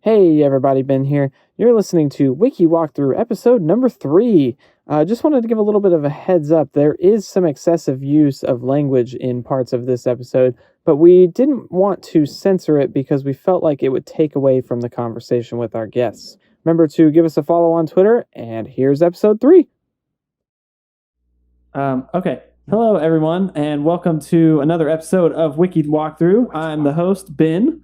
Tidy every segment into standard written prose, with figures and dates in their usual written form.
Hey everybody, Ben here. You're listening to Wiki Walkthrough episode number 3. Just wanted to give a little bit of a heads up. There is some excessive use of language in parts of this episode, but we didn't want to censor it because we felt like it would take away from the conversation with our guests. Remember to give us a follow on Twitter, and here's episode 3. Okay. Hello everyone, and welcome to another episode of Wiki Walkthrough. I'm the host, Ben.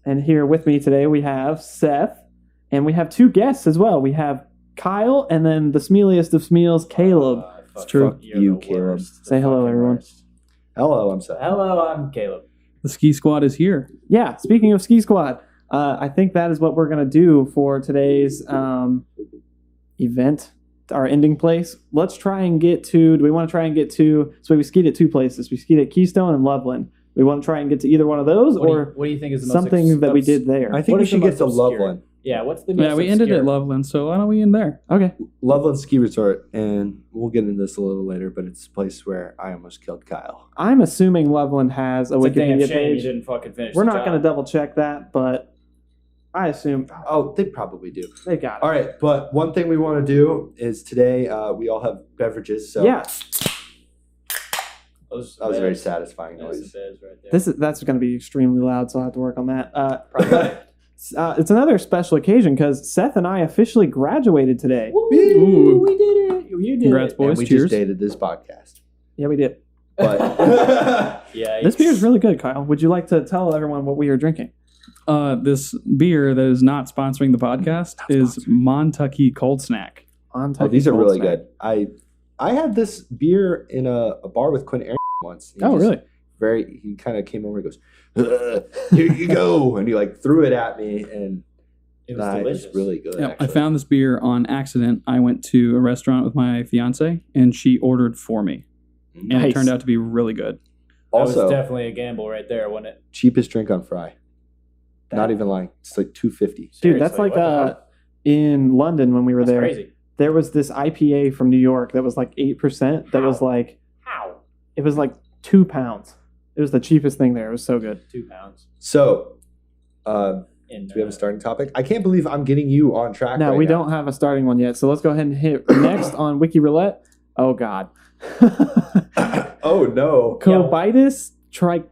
And here with me today we have Seth, and we have 2 guests as well. We have Kyle, and then the smealiest of smeals, Caleb. It's true. Fuck you, Caleb. Say hello, everyone. Hello, I'm Seth. Hello, I'm Caleb. The ski squad is here. Yeah, speaking of Ski Squad, I think that is what we're going to do for today's event, our ending place. Let's try and get to, do we want to try and get to, so we skied at 2 places. We skied at Keystone and Loveland. We want to try and get to either one of those, What or do you think is the most something that we did there. I think we should get to Loveland. Yeah, what's the most Yeah, we ended obscure? at Loveland, so why don't we end there? Okay. Loveland Ski Resort, and we'll get into this a little later, but it's a place where I almost killed Kyle. I'm assuming Loveland has a It's a damn Wikipedia shame you page. didn't fucking finish. We're the not job. going to double check that, but I assume Oh, they probably do. they got it. All right, but one thing we want to do is today we all have beverages. So Yeah, that was a very satisfying noise. that's going to be extremely loud, so I'll have to work on that. It's another special occasion because Seth and I officially graduated today. Ooh. We did it. You did Congrats, it. boys. And we Cheers. just dated this podcast. Yeah, we did. But Yeah. This beer is really good, Kyle. Would you like to tell everyone what we are drinking? This beer that is not sponsoring the podcast is Montucky Cold Snack. On oh, these are really good. I had this beer in a bar with Quinn Aaron once. Oh, really? He kind of came over and goes, "Here you go," and he like threw it at me, and It was delicious. it was really good. Yeah, I actually. found this beer on accident. I went to a restaurant with my fiance, and she ordered for me, and Nice. it turned out to be really good. That Also, was definitely a gamble right there, wasn't it? cheapest drink on Fry. Not even lying. It's like $2.50. Dude, that's Seriously, like what the fuck? in London when we were That's there. crazy. There was this IPA from New York that was like 8%. That was like, How? it was like £2. It was the cheapest thing there. It was so good. 2 pounds. So, In, do we have a starting topic? I can't believe I'm getting you on track. No, right we now. don't have a starting one yet. So let's go ahead and hit next on Wiki Roulette. Oh, God. Oh no! Cobitus I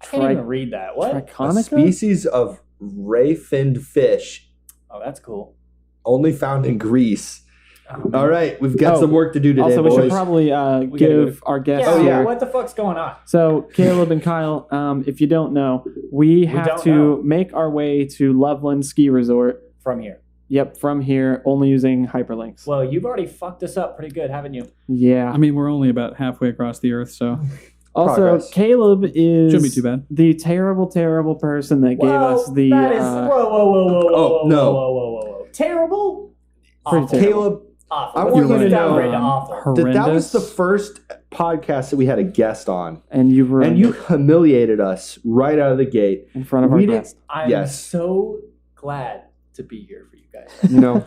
can't even read that. What? A triconica? species of ray-finned fish, Oh, that's cool. only found in Greece. Oh, All right, we've got Oh, some work to do today, Also, we boys. should probably gotta go give our guests Yeah, here. what the fuck's going on? So, Caleb and Kyle, if you don't know, we have don't to know. make our way to Loveland Ski Resort. From here. Yep, from here, only using hyperlinks. Well, you've already fucked us up pretty good, haven't you? Yeah. I mean, we're only about halfway across the earth, so Also, progress. Caleb is shouldn't be too bad. the terrible, terrible person that gave us the. That is, whoa, whoa, whoa, whoa, whoa, Oh, whoa, no. whoa, whoa, whoa, whoa. Terrible? Pretty Awful. terrible. Caleb, Awful. I What's want the you to downgrade to know, awful? that was the Horrendous. first podcast that we had a guest on, and you were and you humiliated us right out of the gate. in front of our we didn't- guest. I'm Yes. so glad to be here for you guys. You know,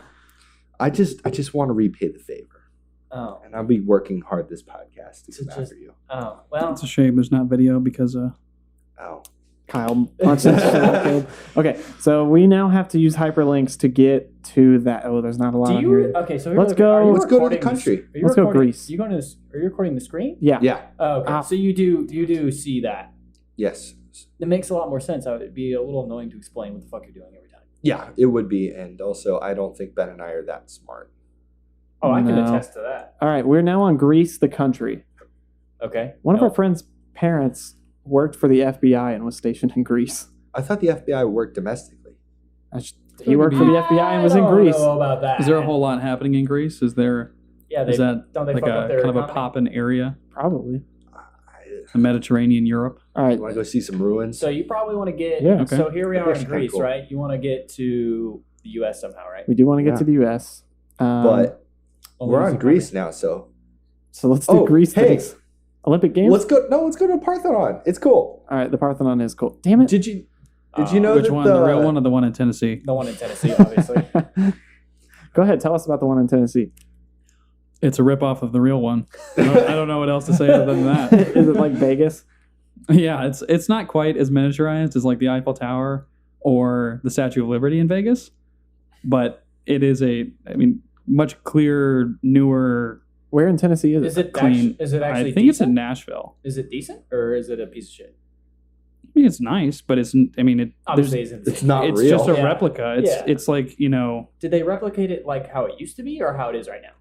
I just want to repay the favor, Oh, and I'll be working hard this podcast to To come just- after you. oh, well. It's a shame there's not video because Oh, Kyle punched us. Caleb. Okay, so we now have to use hyperlinks to get to that. Oh, there's not a lot Do on you? here. Okay, so Let's go- Are you let's go to the recording country. Are you Let's go recording- Greece. You going to? Are you recording the screen? Yeah. yeah, Oh, okay. Ah. So you do see that. yes, It makes a lot more sense. It'd be a little annoying to explain what the fuck you're doing every time. yeah, it would be, and also I don't think Ben and I are that smart. Oh, I can No. attest to that. All right, we're now on Greece, the country. Okay. One of No. our friends' parents worked for the FBI and was stationed in Greece. I thought the FBI worked domestically. He worked for the FBI and was in I don't Greece. know about that. is there a whole lot happening in Greece? Is there Yeah, they is that don't they like fuck up a their kind of a economy? poppin' area, Probably. the Mediterranean Europe? All right. You want to go see some ruins? So you probably want to get. Yeah. Okay. So here we are That's in kinda Greece, cool. right? You want to get to the U.S. somehow, right? We do want to get Yeah. to the U.S. but Only we're using on Greece now, so So let's do Oh, Greece hey. things. Olympic Games? let's go. No, let's go to Parthenon. It's cool. All right, the Parthenon is cool. Damn it. Did you know Which that one? The real one or the one in Tennessee? The one in Tennessee, obviously. Go ahead, tell us about the one in Tennessee. It's a ripoff of the real one. I don't know what else to say other than that. Is it like Vegas? Yeah, it's not quite as miniaturized as like the Eiffel Tower or the Statue of Liberty in Vegas, but it is much clearer, newer. Where in Tennessee is it? Is it Clean. Is it actually? I think it's in decent? Nashville. Is it decent or is it a piece of shit? I mean, it's nice, but it's. I mean, Obviously, it's It's not it's real. just a Yeah. replica. It's like Did they replicate it like how it used to be or how it is right now?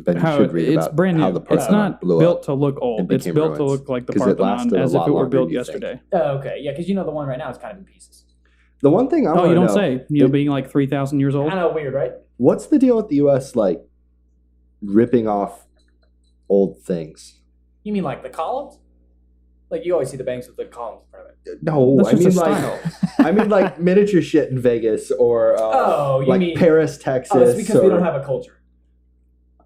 But you how should read it's about brand new. how the It's Parthenon not blew built up. to look old. and It's became built to ruins. look like the 'Cause it Parthenon lasted a as if lot it were longer built than you think. yesterday. Oh, okay. Yeah, because the one right now is kind of in pieces. The one thing I Oh, want you to don't know, say. Being like 3,000 years old. Kind of weird, right? what's the deal with the U.S. like ripping off old things? You mean like the columns? Like you always see the banks with the columns in front of it. No, That's I just mean a like style. I mean like miniature shit in Vegas or You like mean Paris, Texas. Oh, it's because we or- don't have a culture.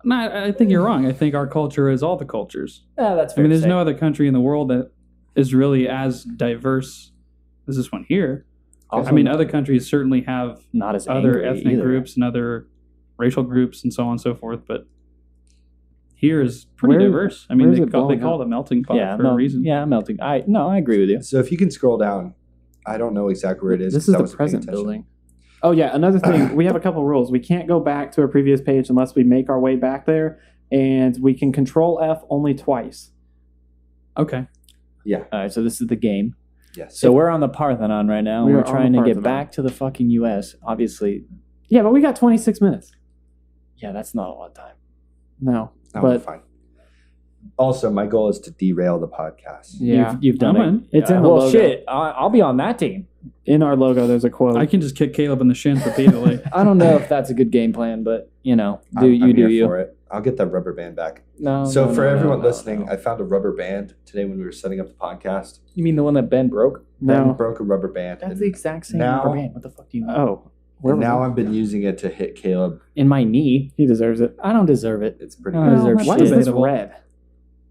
No, I think you're wrong. I think our culture is all the cultures. That's I fair. mean, to there's say. no other country in the world that is really as diverse as this one here. Also, I mean, other countries certainly have not as other angry ethnic either. groups and other racial groups and so on and so forth, but here is pretty Where- diverse. I mean, where is they it call blowing it a melting pot Yeah, for a reason. Yeah, melting. I agree with you. So if you can scroll down, I don't know exactly where it is. This 'cause is I the wasn't paying present attention. building. Oh yeah, another thing. We have a couple rules. We can't go back to a previous page unless we make our way back there, and we can Control F only twice. Okay. Yeah. All right, so this is the game. Yes. So we're on the Parthenon right now. We And are we're on trying the to get Parthenon. back to the fucking U.S. Obviously, Yeah, but we got 26 minutes. yeah, that's not a lot of time. No, Oh, but fine. Also, my goal is to derail the podcast. yeah, You've done I'm it. in. It's in the well, logo. shit. I'll be on that team. In our logo, there's a quote. I can just kick Caleb in the shins repeatedly. I don't know if that's a good game plan, but I'm do here you. for it. I'll get that rubber band back. No. So no, for no, everyone no, listening, no. I found a rubber band today when we were setting up the podcast. You mean the one that Ben broke? Ben no. broke a rubber band. That's and, the exact same now- rubber band. What the fuck do you mean? Oh, where and was now it? I've been using it to hit Caleb. In my knee. He deserves it. I don't deserve it. It's pretty Oh, good. deserve Why shit. is this Debatable. red?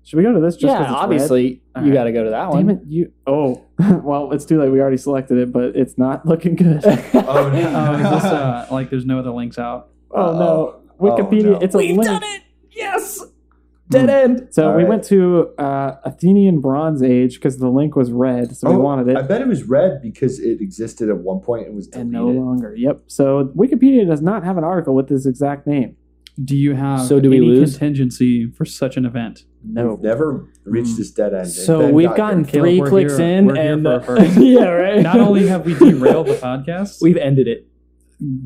Should we go to this? Just 'cause Yeah, it's obviously red? you All got right. to go to that Damn one. it! You. Oh, well, it's too late. We already selected it, but it's not looking good. Oh, no. Oh, is this like there's no other links out? Oh no, Oh, Wikipedia. no. It's a We've link. done it. Yes. Dead end. So All we right. went to Athenian Bronze Age because the link was red, so we wanted it, I bet it was red because it existed at one point and was and deleted. no longer. Yep. So Wikipedia does not have an article with this exact name. Do you have So do we any lose? contingency for such an event? No. We've never reached this dead end. and So Ben we've got gotten here. Caleb, 3 we're clicks here- in, we're here and for a purpose. yeah, right. Not only have we derailed the podcast, we've ended it.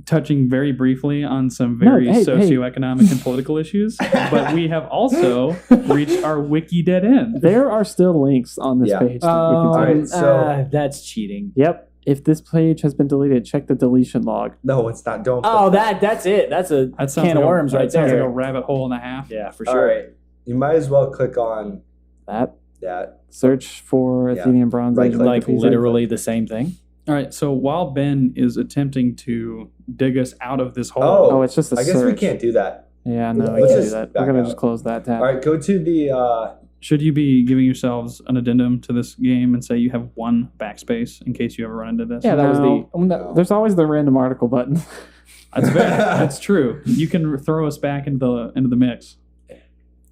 touching very briefly on some No, very hey, socioeconomic and political issues, but we have also reached our wiki dead end. There are still links on this Yeah. page. that we can All tell. right, so- that's cheating. Yep. If this page has been deleted, check the deletion log. No, it's not. Don't. Oh, that's it. That's a That sounds can like of worms that right sounds there. like a rabbit hole and a half. Yeah, for All sure. right. You might as well click on That that. search for Yeah. Athenian Bronze Right Age. click. Like Wikipedia. literally the same thing. All right, so while Ben is attempting to dig us out of this hole, Oh, it's just a I guess we search. can't do that. Yeah, no, we Let's can't do just that. back We're gonna out. just close that tab. All right, go to the. should you be giving yourselves an addendum to this game and say you have one backspace in case you ever run into this? Yeah, that was No. the. There's always the random article button. That's fair. That's true. You can throw us back into the mix.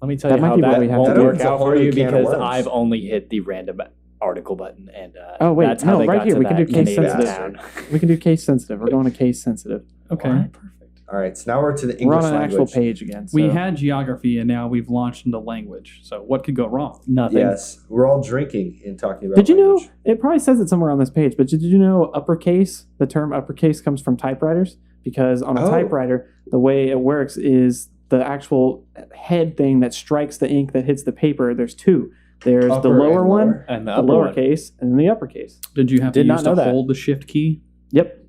Let me tell That you might how be what that we have won't to do. work It's a out whole for new you can of because worms. I've only hit the random article button, and Oh, wait, that's how no, they right got here, to we can do that case Canadian sensitive. town. We can do case sensitive. We're going to case sensitive. Okay. Alright, perfect. All right, so now we're to the We're English on an actual language. page again. So. We had geography and now we've launched into language. So what could go wrong? Nothing. Yes, we're all drinking and talking about. Did you know? language. It probably says it somewhere on this page, but did you know uppercase? The term uppercase comes from typewriters because on a Oh. typewriter, the way it works is the actual head thing that strikes the ink that hits the paper. There's two. There's the Upper lower and one, lower? And the the upper one. lowercase, and then the uppercase. Did you have Did to not use know to that. hold the shift key? Yep.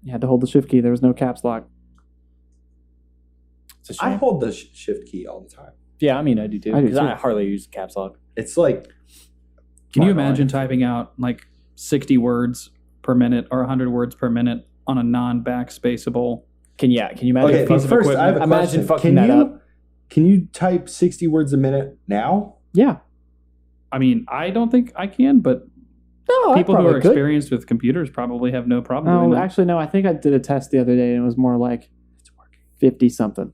You had to hold the shift key. There was no caps lock. It's a I shame. hold the shift key all the time. Yeah, I mean, I do too. I do Because I too. hardly use caps lock. It's like. Can you Fine, imagine fine. typing out like 60 words per minute or 100 words per minute on a non-backspaceable? Can you imagine? Okay, if but people- first I have a Imagine question. fucking Can that you up. can you type 60 words a minute now? Yeah. I mean, I don't think I can, but No, people who are could. experienced with computers probably have no problem doing Oh, that. actually, no. I think I did a test the other day, and it was more like 50 something.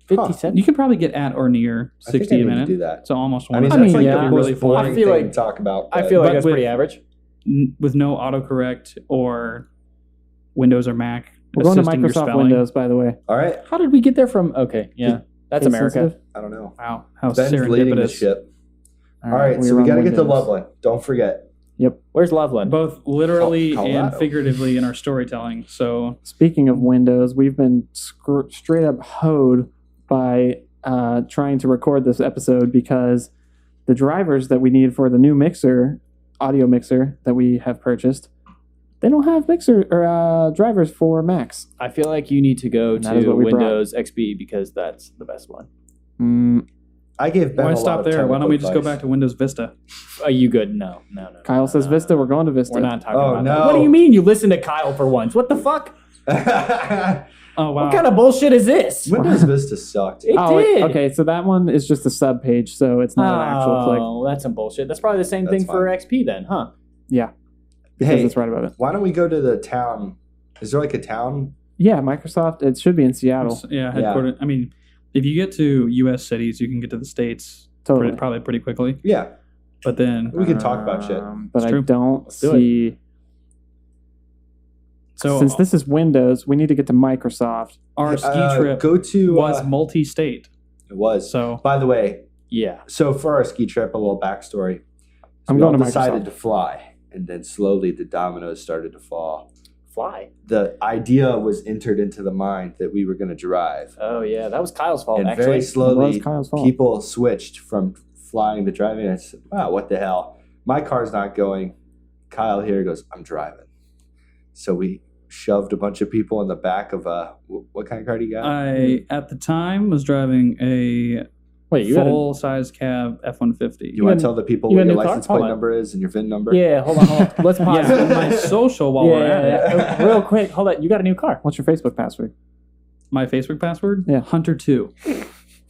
50 cents. You can probably get at or near I think 60 I a need to minute. do that. So almost I one. mean, I that's mean, like yeah. the If most really boring I feel thing like- to talk about. I but- feel like But that's with- pretty average. with no autocorrect or Windows or Mac. We're going to assisting your Microsoft spelling. Windows, by the way. All right. How did we get there from? Okay, yeah, that's Case America. sensitive? I don't know. Wow, how Ben's leading the serendipitous. ship. All right, so we're we got to on get to Windows. Loveland. Don't forget. Yep. Where's Loveland? Both literally Colorado. and figuratively in our storytelling. So Speaking of Windows, we've been straight up hoed by trying to record this episode because the drivers that we need for the new audio mixer that we have purchased, they don't have drivers for Macs. I feel like you need to go And that is to what we Windows XP because that's the best one. I gave Ben why a lot stop of there? Why don't we technical just go advice. back to Windows Vista? Are you good? No. Kyle says Vista. We're going to Vista. We're not talking Oh, about no. that. What do you mean you listen to Kyle for once? What the fuck? Oh wow! What kind of bullshit is this? Windows Vista sucked. It Oh, did. okay. So that one is just a sub page, so it's not an actual click. Oh, that's some bullshit. That's probably the same That's thing for XP then, huh? Yeah, because Hey, it's right above it. why don't we go to the town? Is there like a town? Yeah, Microsoft. It should be in Seattle. Yeah, headquartered. I mean, if you get to U.S. cities, you can get to the states Totally. probably pretty quickly. Yeah, But then, we can talk about shit. But It's I true. don't do it. see. so Since this is Windows, we need to get to Microsoft. our ski trip Go to. was multi-state. it was. So By the way, Yeah. so for our ski trip, a little backstory. I'm we going all to decided Microsoft. to fly, and then slowly the dominoes started to fall. Fly. The idea was entered into the mind that we were going to drive, Oh yeah, that was Kyle's fault and actually. very It slowly, was Kyle's fault. people switched from flying to driving. And I said, "Wow, what the hell? My car's not going." Kyle here goes, "I'm driving." So we shoved a bunch of people in the back of a what kind of car do you got? I, at the time, was driving a Wait, you got a, full-size cab F-150. you want got- to tell the people you what got a your new car? license Hold plate on. number is and your VIN number? Yeah, hold on. Let's pause. Yeah, and my social while we're at it. Yeah, real quick. Hold on. You got a new car. What's your Facebook password? My Facebook password? Yeah. Hunter2.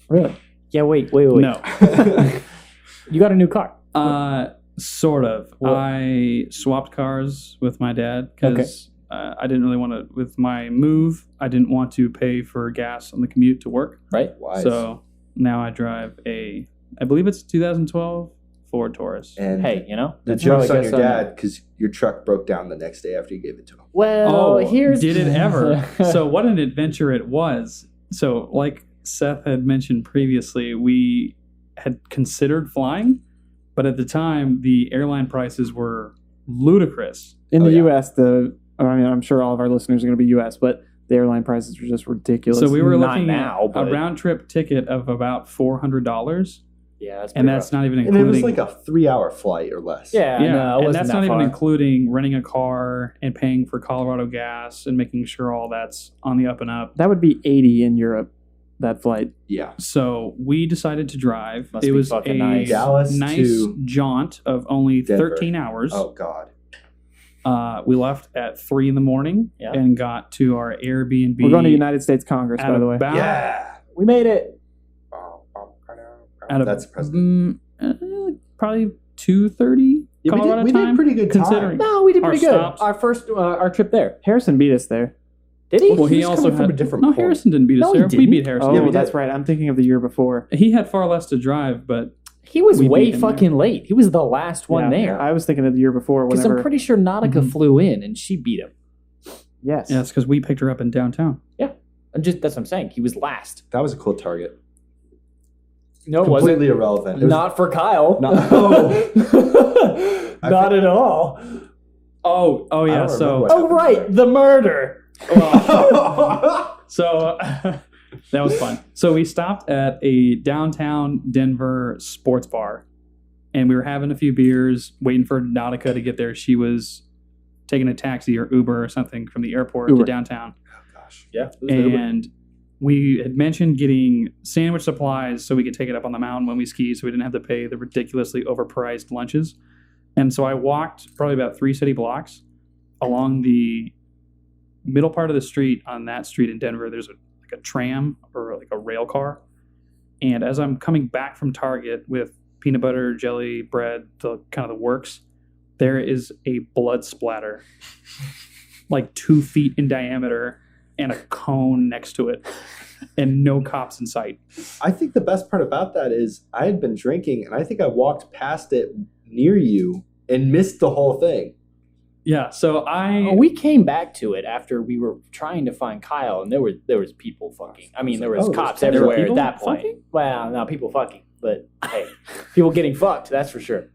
Really? Yeah, wait. No. You got a new car. Sort of. What? I swapped cars with my dad because I didn't really want to, with my move, I didn't want to pay for gas on the commute to work. Right? Wise. So now I drive I believe it's 2012 Ford Taurus. And Hey, you know? the that's joke's probably on your good dad because your truck broke down the next day after you gave it to him. Well, here's did it ever? So what an adventure it was. So like Seth had mentioned previously, we had considered flying, but at the time the airline prices were ludicrous. In Oh, the yeah. U.S., I'm sure all of our listeners are going to be U.S., but the airline prices are just ridiculous. So we were Not looking now, at a but- round trip ticket of about $400, Yeah, that's and that's not even And including it was like a 3-hour flight or less. Yeah, yeah, no, it and wasn't that's that not far. even including renting a car and paying for Colorado gas and making sure all that's on the up and up. That would be 80 in Europe, that flight. Yeah. So we decided to drive. Must it be was fucking a nice. Dallas nice to jaunt of only Denver. 13 hours. Oh, God. We left at 3 a.m. Yeah. and got to our Airbnb. We're going to United States Congress, at by the way. about, Yeah. We made it. At That's the president. Probably 2:30 Yeah, Colorado we did time. pretty good considering. time. No, we did Our pretty good. stops. Our first, our trip there. Harrison beat us there. Did he? Well, Well, he was also coming from had a different no. point. Harrison didn't beat us No, he there. We didn't. beat Harrison. Oh, Yeah, we that's did. right. I'm thinking of the year before. He had far less to drive, but He was We way beat him fucking late. He was the last one Yeah, there. I was thinking of the year before. Because Whenever. I'm pretty sure Nautica Mhm. flew in and she beat him. Yes. yeah, it's because we picked her up in downtown. That's what I'm saying. He was last. That was a cool target. No, it Completely irrelevant. It was- Not for Kyle. Not- Not at all. Oh, I yeah. don't So, remember what Oh, right. The murder. so that was fun. So we stopped at a downtown Denver sports bar, and we were having a few beers, waiting for Nautica to get there. She was taking a taxi or Uber or something from the airport Uber. to downtown, Gosh. Yeah. it was Uber. and we had mentioned getting sandwich supplies so we could take it up on the mountain when we ski, so we didn't have to pay the ridiculously overpriced lunches. And so I walked probably about 3 city blocks along the middle part of the street. On that street in Denver, there's like a tram or like a rail car. And as I'm coming back from Target with peanut butter, jelly, bread, the kind of the works, there is a blood splatter, like 2 feet in diameter, and a cone next to it, and no cops in sight. I think the best part about that is I had been drinking, and I think I walked past it near you and missed the whole thing. Yeah, so We came back to it after we were trying to find Kyle, and there was people fucking. I mean, there was cops there were everywhere people at that point. fucking? Well, no, people fucking, but hey, people getting fucked. That's for sure.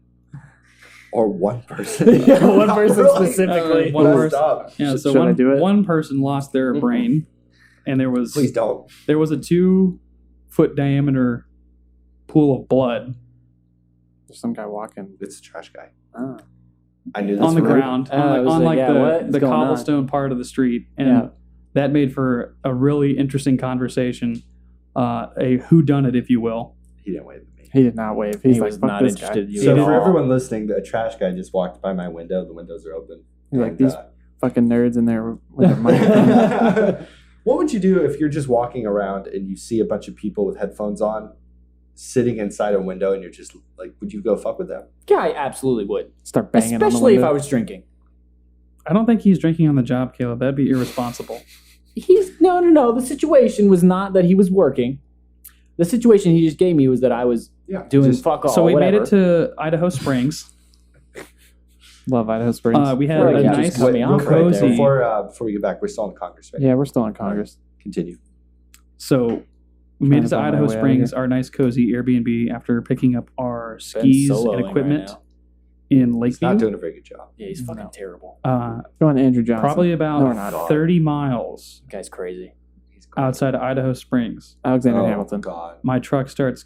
Or one person. Yeah, one person Really? specifically. One Messed person. up. Yeah, so Should I do it? one person lost their brain, and there was Please don't. a 2-foot diameter pool of blood There's some guy walking. It's a trash guy. Ah. I knew this on the from- ground, I was on like, like yeah, what's the going on? cobblestone part of the street, and Yeah. that made for a really interesting conversation, a whodunit, if you will. He didn't wave at me. He did not wave. He's He like, was fuck not this interested in guy. you So at for all. everyone listening, a trash guy just walked by my window. The windows are open. He's like, And, these fucking nerds in there with their microphone. what would you do if you're just walking around and you see a bunch of people with headphones on sitting inside a window and you're just like, would you go fuck with them? Yeah, I absolutely would. Start banging on the Especially if window. I was drinking. I don't think he's drinking on the job, Caleb. That'd be irresponsible. No. The situation was not that he was working. The situation he just gave me was that I was doing just- fuck all. So we whatever. made it to Idaho Springs. Love Idaho Springs. We had Well, a yeah, nice, just cut me off right cozy. there. Before we get back, we're still in Congress, right? yeah, we're still in Congress. Continue. So we made it to Trying to find my Idaho way out of Springs, here. our nice cozy Airbnb, after picking up our skis soloing and right equipment now. in He's not Lakeview. doing a very good job. Yeah, he's fucking No. terrible. Go on, Andrew Johnson. Probably No, we're about not. 30 miles Guy's crazy. He's crazy. outside of Idaho Springs. Alexander Oh, Hamilton. God. My truck starts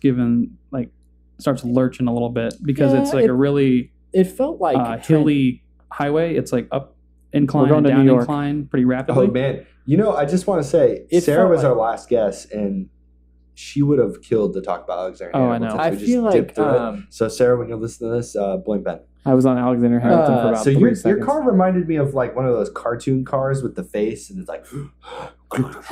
lurching a little bit because Yeah, it's like it- a really It felt like hilly highway. It's like up incline We're going and to down New York. incline pretty rapidly. Oh, man. You know, I just want to say, It Sarah felt was like- our last guest, and she would have killed to talk about Alexander Oh, I Hamilton. know. so I we just feel like dipped through it. So, Sarah, when you listen to this, blame Ben. I was on Alexander Hamilton for about So 3 your seconds. car reminded me of like one of those cartoon cars with the face, and it's like,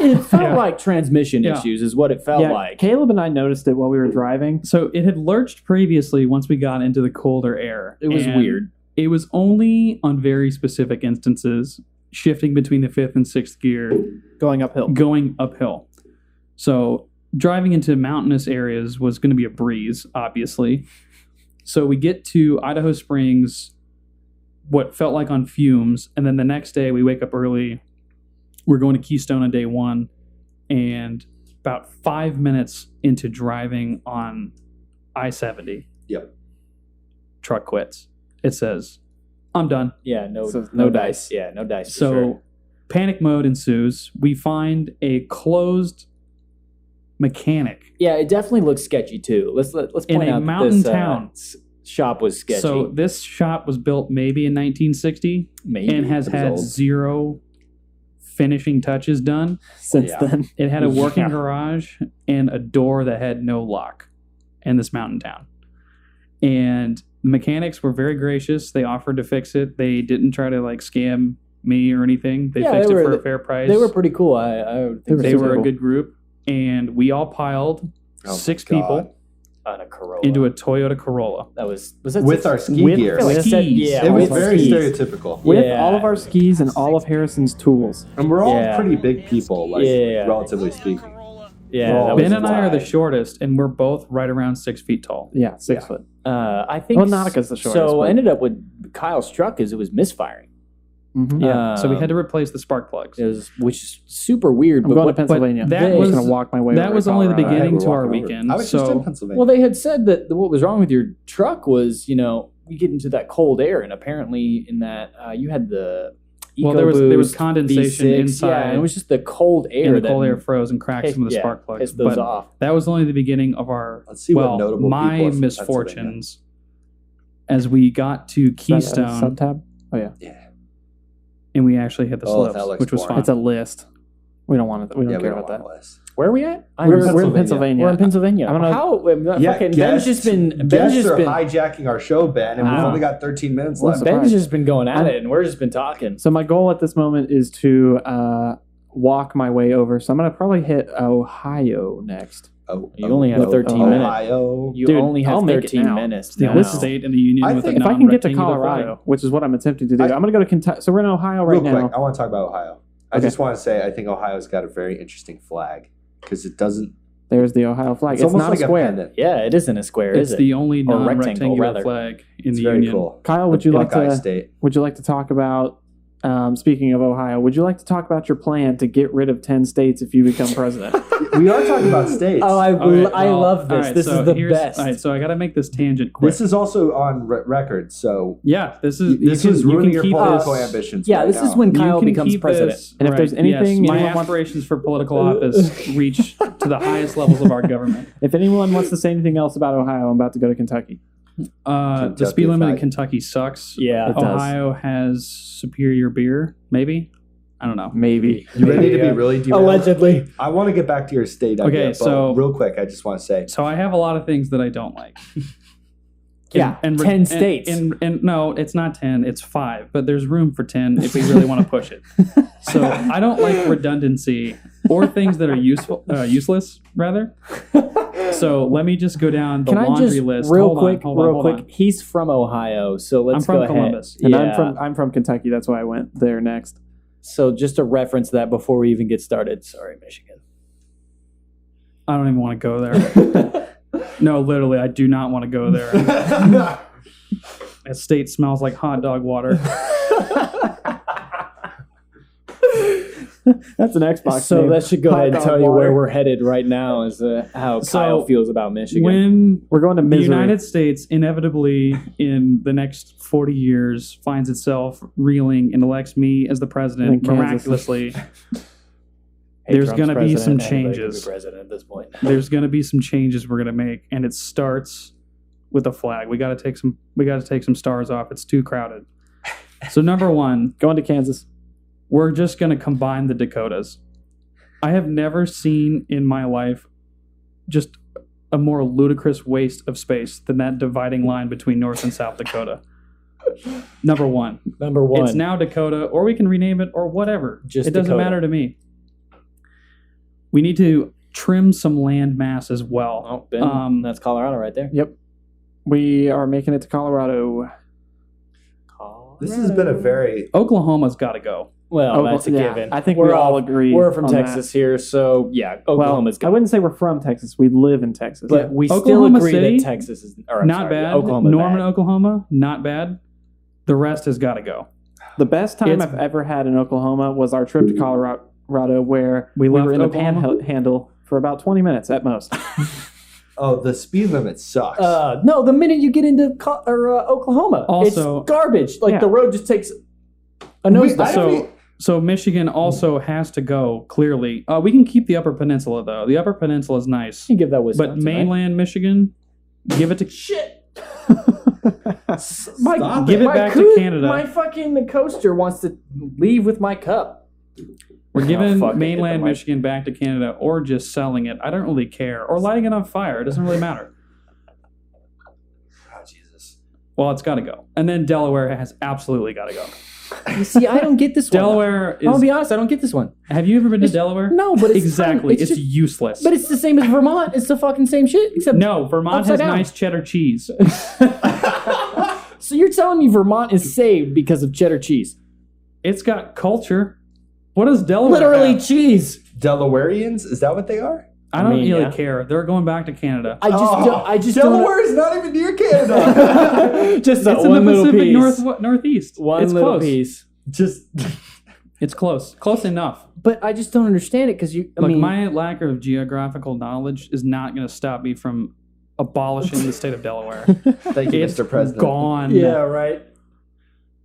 it felt Yeah. like transmission Yeah. issues is what it felt yeah, like. Caleb and I noticed it while we were driving. So it had lurched previously once we got into the colder air. It was and weird. It was only on very specific instances, shifting between the 5th and 6th gear, Going uphill. going uphill. So driving into mountainous areas was going to be a breeze, obviously. So we get to Idaho Springs, what felt like on fumes, and then the next day we wake up early. We're going to Keystone on day 1, and about 5 minutes into driving on I-70, yep. truck quits. It says, "I'm done." Yeah, no, So no no dice. dice. Yeah, no dice. For So sure. panic mode ensues. We find a closed mechanic Yeah, it definitely looks sketchy too. Let's point in out a that mountain this, town. shop was sketchy. So this shop was built maybe in 1960 maybe and has It was had old. 0 finishing touches done. Since Yeah. then. It had a working Yeah. garage and a door that had no lock in this mountain town. And the mechanics were very gracious. They offered to fix it. They didn't try to like scam me or anything. They Yeah, fixed they it were- for a fair price. they were pretty cool. I would think They super were a cool. good group, and we all piled Oh my 6 God. people on a Corolla into a Toyota Corolla. that was that With our six- ski With- gear. I feel like skis. said- yeah, It was with very skis. stereotypical. With Yeah. all of our skis and all of Harrison's tools. And we're all Yeah. pretty big people, like Yeah. relatively speaking. Yeah, Oh, that Ben was and I are the wild. shortest, and we're both right around 6 feet tall. Yeah, 6 Yeah. foot. I think Well, Nautica's the shortest, So but- ended up with Kyle's truck is it was misfiring. Mm-hmm. Yeah, so we had to Um, replace the spark plugs. It was, which is super weird. I'm But going what, to Pennsylvania. that I'm just was- going to walk my way that over was to only the Colorado. beginning we're to our walking over. weekend. I was just in So Pennsylvania. well, they had said that what was wrong with your truck was we get into that cold air, and apparently in that you had the Well, there was EcoBoost condensation V6, inside, yeah, and it was just the cold air. and the cold air froze and cracked some of the yeah, spark plugs. pissed those But off. that was only the beginning of our Let's see what notable people my are from misfortunes. As we got to Is that a Keystone, Subtab? Oh, yeah. Yeah. and we actually hit the Oh, slopes, that looks which was boring. fun. It's a list. We don't want it. We don't Yeah, care we about that. want less. Where are we at? We're in Pennsylvania. We're in Pennsylvania. I'm gonna- How? Yeah, fucking Ben's guests, just been. Ben's guests just are been. hijacking our show, Ben, and we've Wow. only got 13 minutes Well, left. surprise. Ben's just been going at I'm- it, and we're just been talking. So my goal at this moment is to walk my way over. So I'm going to probably hit Ohio next. Oh, You only have 13 minutes. Ohio. You Dude, only have I'll make it 13 now. minutes. It's the now. only state in the union I with think a If I can get to non-rectangular Colorado, flag. which is what I'm attempting to do, I- I'm going to go to Kentucky. So we're in Ohio right Real now. quick, I want to talk about Ohio. I Okay. just want to say I think Ohio's got a very interesting flag because it doesn't There's the Ohio flag. It's It's almost not like a square. pendant. Yeah, it isn't a square, It's is it? the only Or rectangle, non-rectangular rather. flag in It's the very union. cool. Kyle, would you like Buckeye to State. would you like to talk about? Speaking of Ohio, would you like to talk about your plan to get rid of 10 states if you become president? We are talking about states. Oh, I Okay, love this. all right, This so is the here's- best. All right, so I got to make this tangent quick. This is also on record, so yeah, this is this you is can ruining your keep political this- ambitions. yeah, right this is now. when You Kyle can becomes keep president. this- And if there's anything yes, my anyone wants- aspirations for political office reach to the highest levels of our government. If anyone wants to say anything else about Ohio, I'm about to go to Kentucky. The speed limit in Kentucky sucks. Yeah, It does. Ohio has superior beer, maybe. I don't know. Maybe. You ready to be Yeah. really derailed? Allegedly. I want to get back to your state idea, Okay, but so- real quick, I just want to say, So I have a lot of things that I don't like. Yeah, 10 states. And no, it's not 10, it's 5, but there's room for 10 if we really want to push it. So I don't like redundancy or things that are useless, rather. So let me just go down the Can I laundry just list. real Hold on, quick? hold on, Real hold quick. on. He's from Ohio, so let's I'm from go ahead. Columbus. And Yeah. I'm from Kentucky. That's why I went there next. So just to reference that before we even get started. Sorry, Michigan. I don't even want to go there. No, literally, I do not want to go there. That state smells like hot dog water. That's an Xbox. So name. that should go Hot ahead and dog tell you where water. we're headed right now is how So, Kyle feels about Michigan. When We're going to the misery. United States inevitably in the next 40 years finds itself reeling and elects me as the president In Kansas. miraculously, Hey, there's Trump's going to be some president, anybody can be changes. president at this point. There's going to be some changes we're going to make, and it starts with a flag. We got to take some stars off. It's too crowded. So number one, Going to Kansas. we're just going to combine the Dakotas. I have never seen in my life just a more ludicrous waste of space than that dividing line between North and South Dakota. Number one. Number one. It's now Dakota, or we can rename it, or whatever. Just it doesn't Dakota. matter to me. We need to trim some land mass as well. Oh, Ben, that's Colorado right there. Yep. We are making it to Colorado. this has been a very Oklahoma's got to go. Well, that's a yeah, given. I think we're we all agree We're from on Texas here, so yeah, Oklahoma's I good. wouldn't say we're from Texas. We live in Texas. But we still Oklahoma agree City, that Texas is or, I'm Not sorry, bad. Oklahoma's Norman, bad. Oklahoma, not bad. The rest has got to go. The best time It's- I've ever had in Oklahoma was our trip to Colorado, where We we left were in the Oklahoma? panhandle for about 20 minutes at most. the speed limit sucks. No, the minute you get into Oklahoma, Also- it's garbage. Like Yeah. the road just takes a Wait, nosedive. I don't So Michigan also has to go, clearly. We can keep the Upper Peninsula, though. The Upper Peninsula is nice. You give that But Wisconsin, mainland Michigan, give it to... Shit. Stop Give it my back to Canada. My fucking coaster wants to leave with my cup. We're Oh, giving fuck it, mainland hit the mic. Michigan back to Canada, or just selling it. I don't really care. Or lighting it on fire. It doesn't really matter. Oh, Jesus. Well, it's got to go. And then Delaware has absolutely got to go. You see, I don't get this one. Delaware I'll is... be honest, I don't get this one. Have you ever been to Delaware? No, but it's Exactly. fine. It's just- useless. but it's the same as Vermont. It's the fucking same shit. Except No, Vermont upside has down. nice cheddar cheese. So you're telling me Vermont is saved because of cheddar cheese? It's got culture. What does Delaware Literally have? cheese. Delawareans, is that what they are? I don't I mean, really yeah. care. They're going back to Canada. I just Delaware is not even near Canada. don't. Just that It's in one the little Pacific piece. Northeast. One It's little close. piece. Just It's close. Close enough. But I just don't understand it because you. I Like, mean, my lack of geographical knowledge is not going to stop me from abolishing the state of Delaware. thank you, It's Mr. President. gone. right.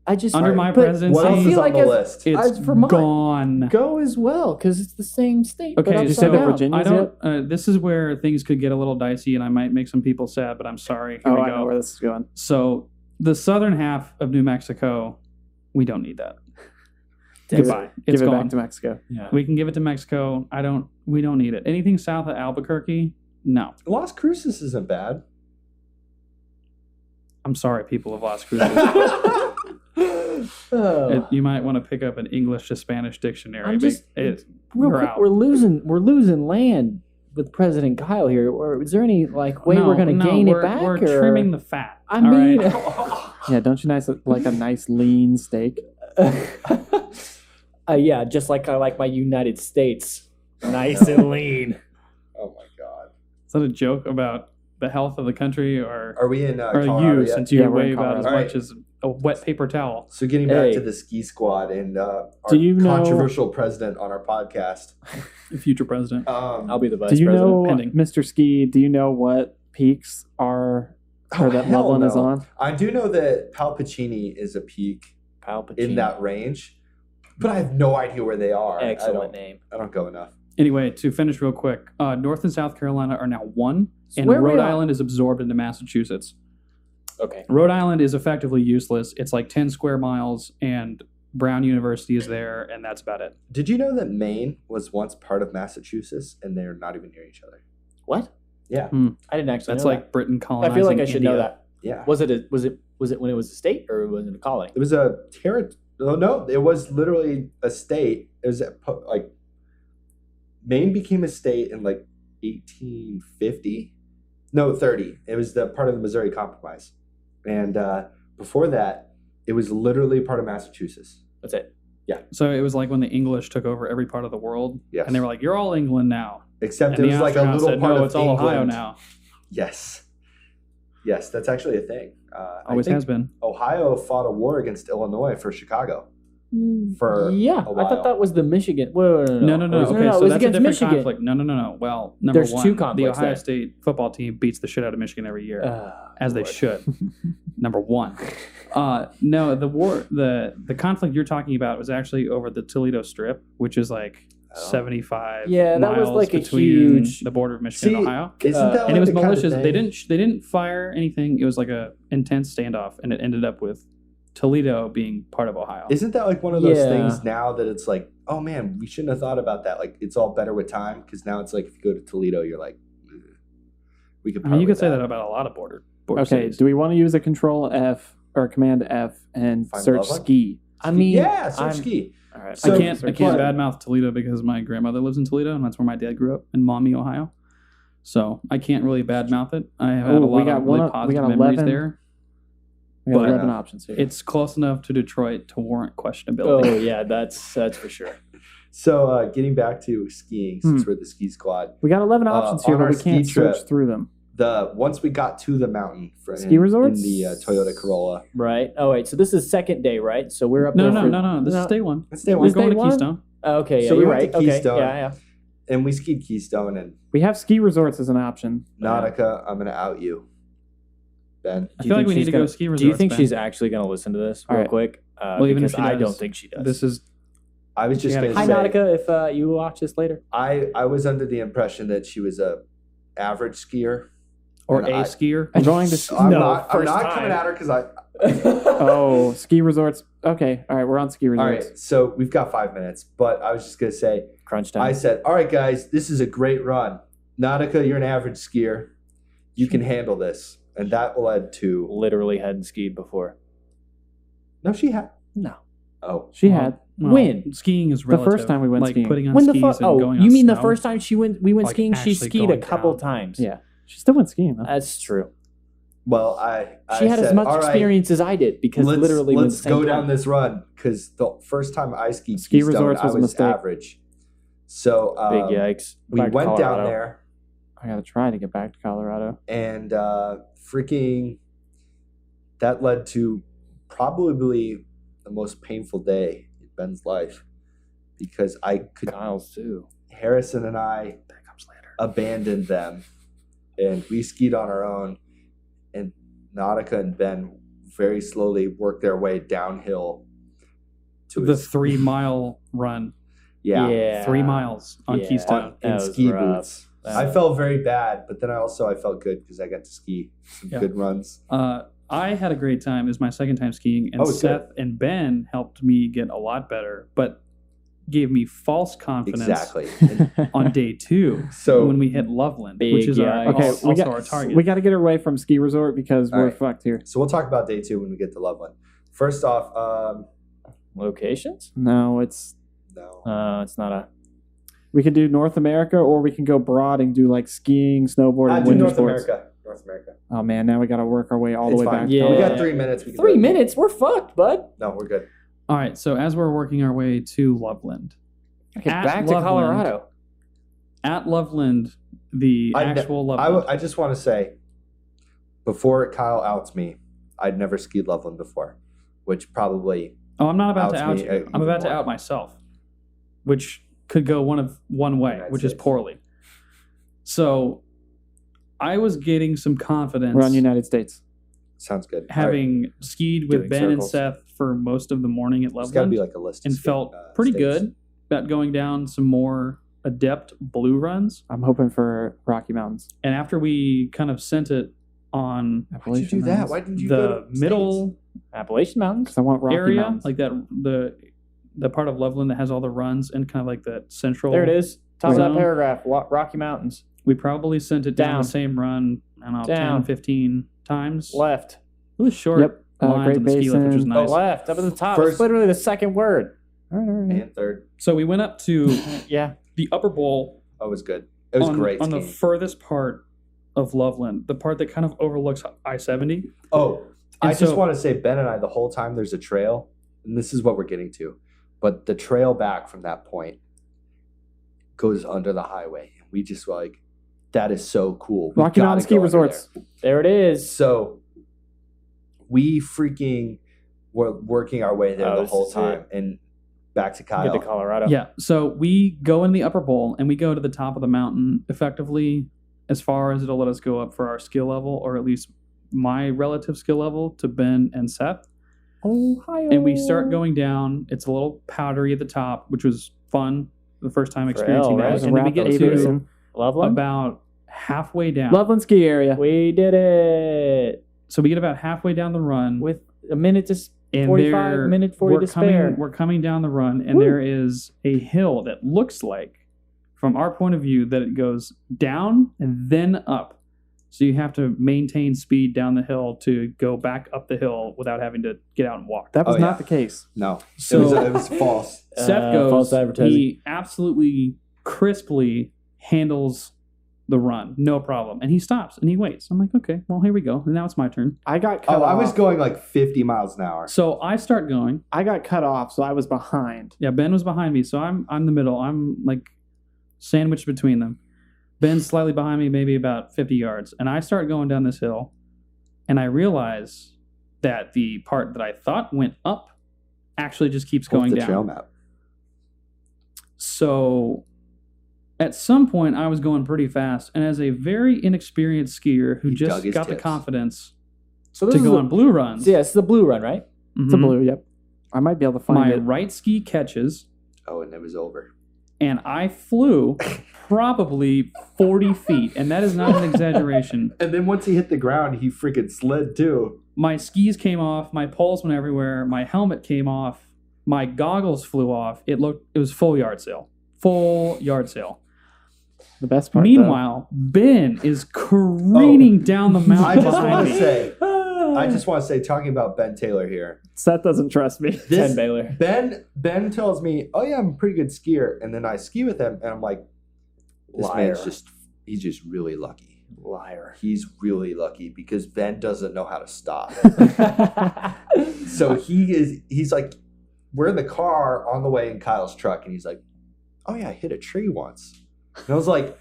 I just Under my but presidency, What I else feel is like on the as- list? It's As Vermont. gone. go as well because it's the same state. but Okay, Did you upside say that down. Virginia- I don't. This is where things could get a little dicey, and I might make some people sad. But I'm sorry. Here Oh, we I go. know where this is going. So the southern half of New Mexico, we don't need that. Goodbye. Give It's it gone. back to Mexico. Yeah. We can give it to Mexico. We don't need it. Anything south of Albuquerque, no. Las Cruces isn't bad. I'm sorry, people of Las Cruces. Oh. You might want to pick up an English to Spanish dictionary. I'm just Real real quick, we're losing land with President Kyle here. Or is there any like way we're going to gain it back? We're or? trimming the fat. I all mean, right? Yeah, don't you like a nice lean steak? yeah, just like I like my United States, nice and lean. Oh my God. that a joke about the health of the country, or Are we in or Colorado you, yet? since you Yeah, we're in weigh about as Colorado. much as a wet paper towel? So getting back Hey. to the ski squad and our Do you know- controversial president on our podcast. Future president. I'll be the vice Do you president. know, pending. Mr. Ski? Do you know what peaks are or that hell Loveland is no. on? I do know that Palpacini is a peak Palpatine. in that range, but I have no idea where they are. Excellent name. I don't go enough. Anyway, to finish real quick, North and South Carolina are now one, and Where we Rhode are. Island is absorbed into Massachusetts. Okay. Rhode Island is effectively useless. It's like 10 square miles, and Brown University is there, and that's about it. Did you know that Maine was once part of Massachusetts and they're not even near each other? What? Yeah. I didn't actually That's know like Britain that. I colonizing feel like I should know India. that. Yeah. Was it when it was a state or was it a colony? It was a territory. Oh, no, it was literally a state. It was like Maine became a state in like 1850. No, 30. It was the part of the Missouri Compromise. And before that, it was literally part of Massachusetts. That's it. So it was like when the English took over every part of the world, Yes. and they were like, "You're all England now." Except And it the was like a astronauts little said, part "No, of it's all England. Ohio now." Yes. Yes, that's actually a thing. I Always think has been. Ohio fought a war against Illinois for Chicago. For yeah, a I while. thought that was the Michigan. Wait, No. It Okay, was, so it was that's a against different Michigan. conflict. No. Well, number There's one, two the conflicts Ohio there. State football team beats the shit out of Michigan every year, as they Lord. should. Number one. No, the war, the conflict you're talking about was actually over the Toledo Strip, which is like 75 Yeah, that was miles like a between huge- the border of Michigan See, and Ohio. Isn't that and like And it was the kind of malicious. They thing- didn't fire anything. It was like a intense standoff, and it ended up with Toledo being part of Ohio. Isn't that like one of those Yeah. things now that it's like, oh man, we shouldn't have thought about that. Like it's all better with time because now it's like if you go to Toledo, you're like, "Ugh, we could. I mean, you power could say with that about a lot of border Okay, cities. do we want to use a Control F or Command F and Find search Loveland? ski? I mean, yeah, search I'm- ski. All right. So- I can't but- badmouth Toledo because my grandmother lives in Toledo, and that's where my dad grew up in Maumee, Ohio. So I can't really badmouth it. I have had Ooh, a we lot got of really one- we positive got memories 11. there. We have But- 11 options here. It's close enough to Detroit to warrant questionability. Oh yeah, that's for sure. So getting back to skiing, since we're the ski squad, We got 11 options here, on but our we can't ski trip- search through them. once we got to the mountain for Ski resorts? in the Toyota Corolla, Right. Oh wait, so this is second day, right? So we're up No. there. for- This is day one. let's stay We're one. Is going day to one? Keystone. Oh, okay, yeah, So we you're went right. to Okay, Keystone. yeah. and we skied Keystone and We have ski resorts as an option. Nautica. I'm gonna out you, Ben. I Do you feel like think we need she's to go gonna- ski resorts. Do you think Ben. she's actually going to listen to this All real right. quick? Well, even if because she I does, don't think she does. This is I was just Yeah, gonna Hi, say, Nautica. If you watch this later, I was under the impression that she was a average skier. or And a I- skier. I'm going to. I'm No, not first coming time. at her because I. Oh, ski resorts. Okay, all right, we're on ski All resorts. right, so we've got 5 minutes, but I was just gonna say, crunch time. I said, all right, guys, this is a great run. Nautica, you're an average skier. You can handle this, and that led to. literally hadn't skied before. No, she had. No. Oh, She had. When? Skiing is The relative. first time we went like skiing. putting on When the skis fuck? and Oh, going you on mean the snow. first time we went Like, skiing? She actually skied a going couple down. times. Yeah, she still went skiing though. That's true. well, I She had said, as much all right, experience as I did because literally let's when the go same down time. this run because the first time I skied Ski Keystone, resorts I was a was mistake. average. So Big yikes. we Back to went down Colorado. there I gotta try to get back to Colorado. and freaking that led to probably the most painful day in Ben's life because I could Kyle's too. Harrison and I abandoned them and we skied on our own and Nautica and Ben very slowly worked their way downhill to The his- 3 mile run. yeah, 3 miles on Yeah. Keystone. That in was ski rough. boots. That I was- felt very bad, but then I felt good because I got to ski some Yeah. good runs. I had a great time. It was my second time skiing, and Oh, good. Seth and Ben helped me get a lot better, but gave me false confidence Exactly. on day 2 So when we hit Loveland, Big which is yikes. Okay, also we got our target. we got to get away from ski resort because All we're right. fucked here. So we'll talk about day 2 when we get to Loveland. First off, Locations? No, it's no. It's not a. we could do North America or we can go broad and do like skiing, snowboarding, Do winter North sports. America. North America. Oh man, now we got to work our way all the It's way fine. back. Yeah. to We Colorado. got 3 minutes. We can 3 do it. minutes? We're fucked, bud. No, we're good. All right, so as we're working our way to Loveland, Okay, At back to Loveland. Colorado. at Loveland, the actual Loveland. I just want to say, before Kyle outs me, I'd never skied Loveland before, which probably I'm not about to outs out me you. I'm about to more. out myself, which could go one way, United which is States. poorly. So I was getting some confidence We're on United States. sounds good. having skied with Doing Ben circles. and Seth for most of the morning at There's got to Loveland be like a list. of and skate, felt pretty states. good about going down some more adept blue runs. I'm hoping for Rocky Mountains. And after we kind of sent it on Why'd you do that? Why didn't you go the to the middle Appalachian Mountains. Because I want Rocky area, Mountains. like that, the part of Loveland that has all the runs and kind of like that central. There it is. Top of that Zone. paragraph. Rocky Mountains. We probably sent it down Down. the same run, I don't know, Down. 10, 15 times. Left. It was short Yep. lines Great on the ski lift, which was Basin. nice. Left. Up at the top. First- It's literally the second word. All right. And third. So we went up to Yeah. the upper bowl Oh, it was good. It was great on the skiing. furthest part of Loveland, the part that kind of overlooks I-70. Oh, And I just so- want to say, Ben and I, the whole time there's a trail, and this is what we're getting to, but the trail back from that point goes under the highway. And we just were like, that is so cool. We Rocky gotta Mountain Ski go under Resorts. There it there. is. So we freaking were working our way there Oh, the this whole is time. And back to Get Kyle. to Colorado. Yeah, so we go in the upper bowl and we go to the top of the mountain effectively as far as it'll let us go up for our skill level, or at least my relative skill level to Ben and Seth. Ohio. And we start going down. It's a little powdery at the top, which was fun the first time experiencing right? that. There's a And then we wrap get up to Basin. Loveland. about halfway down. Loveland ski area. We did it So we get about halfway down the run. with a minute to and 45 there- minute 40 we're to spare. We're coming down the run, and Woo. there is a hill that looks like, from our point of view, that it goes down and then up. So you have to maintain speed down the hill to go back up the hill without having to get out and walk. That was Oh, not yeah. the case. No, So- it was false. Seth goes, false advertising. he absolutely crisply handles the run, no problem. And he stops and he waits. I'm like, okay, well, here we go. And now it's my turn. I got cut Oh, off. I was going like 50 miles an hour. So I start going. I got cut off, so I was behind. Yeah, Ben was behind me, so I'm the middle. I'm like sandwiched between them. Ben's slightly behind me, maybe about 50 yards. And I start going down this hill, and I realize that the part that I thought went up actually just keeps Pull up going the down. trail map. So at some point, I was going pretty fast, and as a very inexperienced skier who He dug just his got the tips. confidence So this to is go the, on blue runs, yeah, it's the blue run, right? It's a mhm, blue, yep. I might be able to find my it. right ski catches, Oh, and it was over. and I flew probably 40 feet, and that is not an exaggeration. And then once he hit the ground, he freaking slid too. My skis came off, my poles went everywhere, my helmet came off, my goggles flew off. It was full yard sale. Full yard sale. The best part, Meanwhile, Ben is careening down the mountain I just behind want to me. say, talking about Ben Taylor here. though. Seth doesn't trust me. This- 10 Baylor. Ben tells me, "Oh yeah, I'm a pretty good skier," and then I ski with him, and I'm like, "This Liar. he's just really lucky. Liar. He's really lucky because Ben doesn't know how to stop." So he's like, we're in the car on the way in Kyle's truck, and he's like, "Oh yeah, I hit a tree once," and I was like,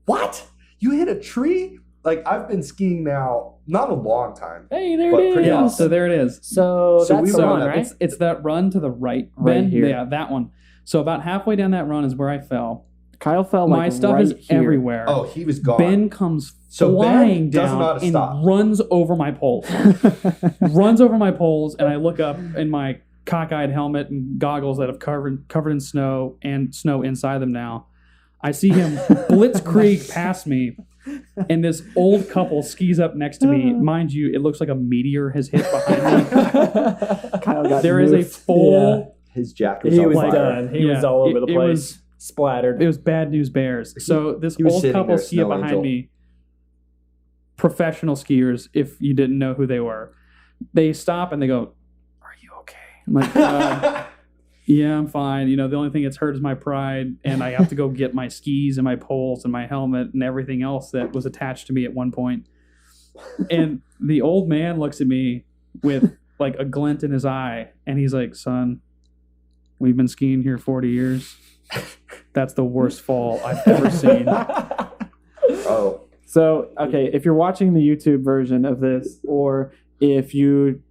"What? You hit a tree?" Like, I've been skiing now, not a long time. Hey, there But it pretty is. Yeah, awesome. so there it is. So So that's we the were on one, that- right? It's that run to the right, Right Ben. here. Yeah, that one. So about halfway down that run is where I fell. Kyle fell like My stuff right is here. everywhere. Oh, he was gone. Ben comes So Ben flying doesn't know how down to and stop. runs over my poles. Runs over my poles, and I look up in my cockeyed helmet and goggles that have covered in snow and snow inside them now. I see him blitzkrieg past me, and this old couple skis up next to me. Mind you, it looks like a meteor has hit behind me. Kyle got There is a moved. full. His jack was He on was fire. done. He was Yeah, all over the it place. was- Splattered. It was bad news bears. So this he was old sitting couple there, ski up snow behind angel. me, professional skiers, if you didn't know who they were, they stop and they go, "Are you okay?" I'm like, "Yeah, I'm fine. You know, the only thing that's hurt is my pride, and I have to go get my skis and my poles and my helmet and everything else that was attached to me at one point." And the old man looks at me with like a glint in his eye, and he's like, "Son, we've been skiing here 40 years. That's the worst fall I've ever seen. Oh, So, okay, if you're watching the YouTube version of this, or if you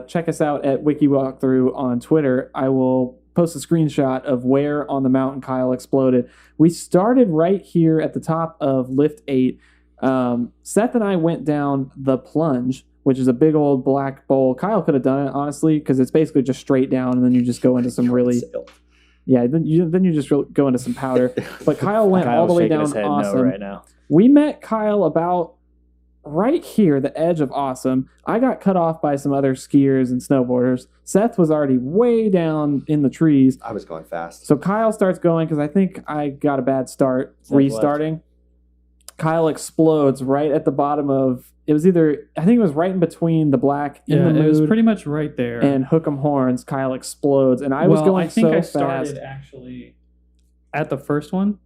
check us out at Wiki Walkthrough on Twitter, I will post a screenshot of where on the mountain Kyle exploded. We started right here at the top of Lift 8. Seth and I went down the plunge, which is a big old black bowl. Kyle could have done it, honestly, because it's basically just straight down, and then you just go into some really... Yeah, then you just go into some powder. But Kyle went all the way down awesome. No right now. We met Kyle about right here, the edge of awesome. I got cut off by some other skiers and snowboarders. Seth was already way down in the trees. I was going fast. So Kyle starts going because I think I got a bad start restarting. Kyle explodes right at the bottom of... It was either... I think it was right in between the black in the mood it was pretty much right there. and Hook 'em Horns. Kyle explodes. And I was going I think so I started fast. actually at the first one.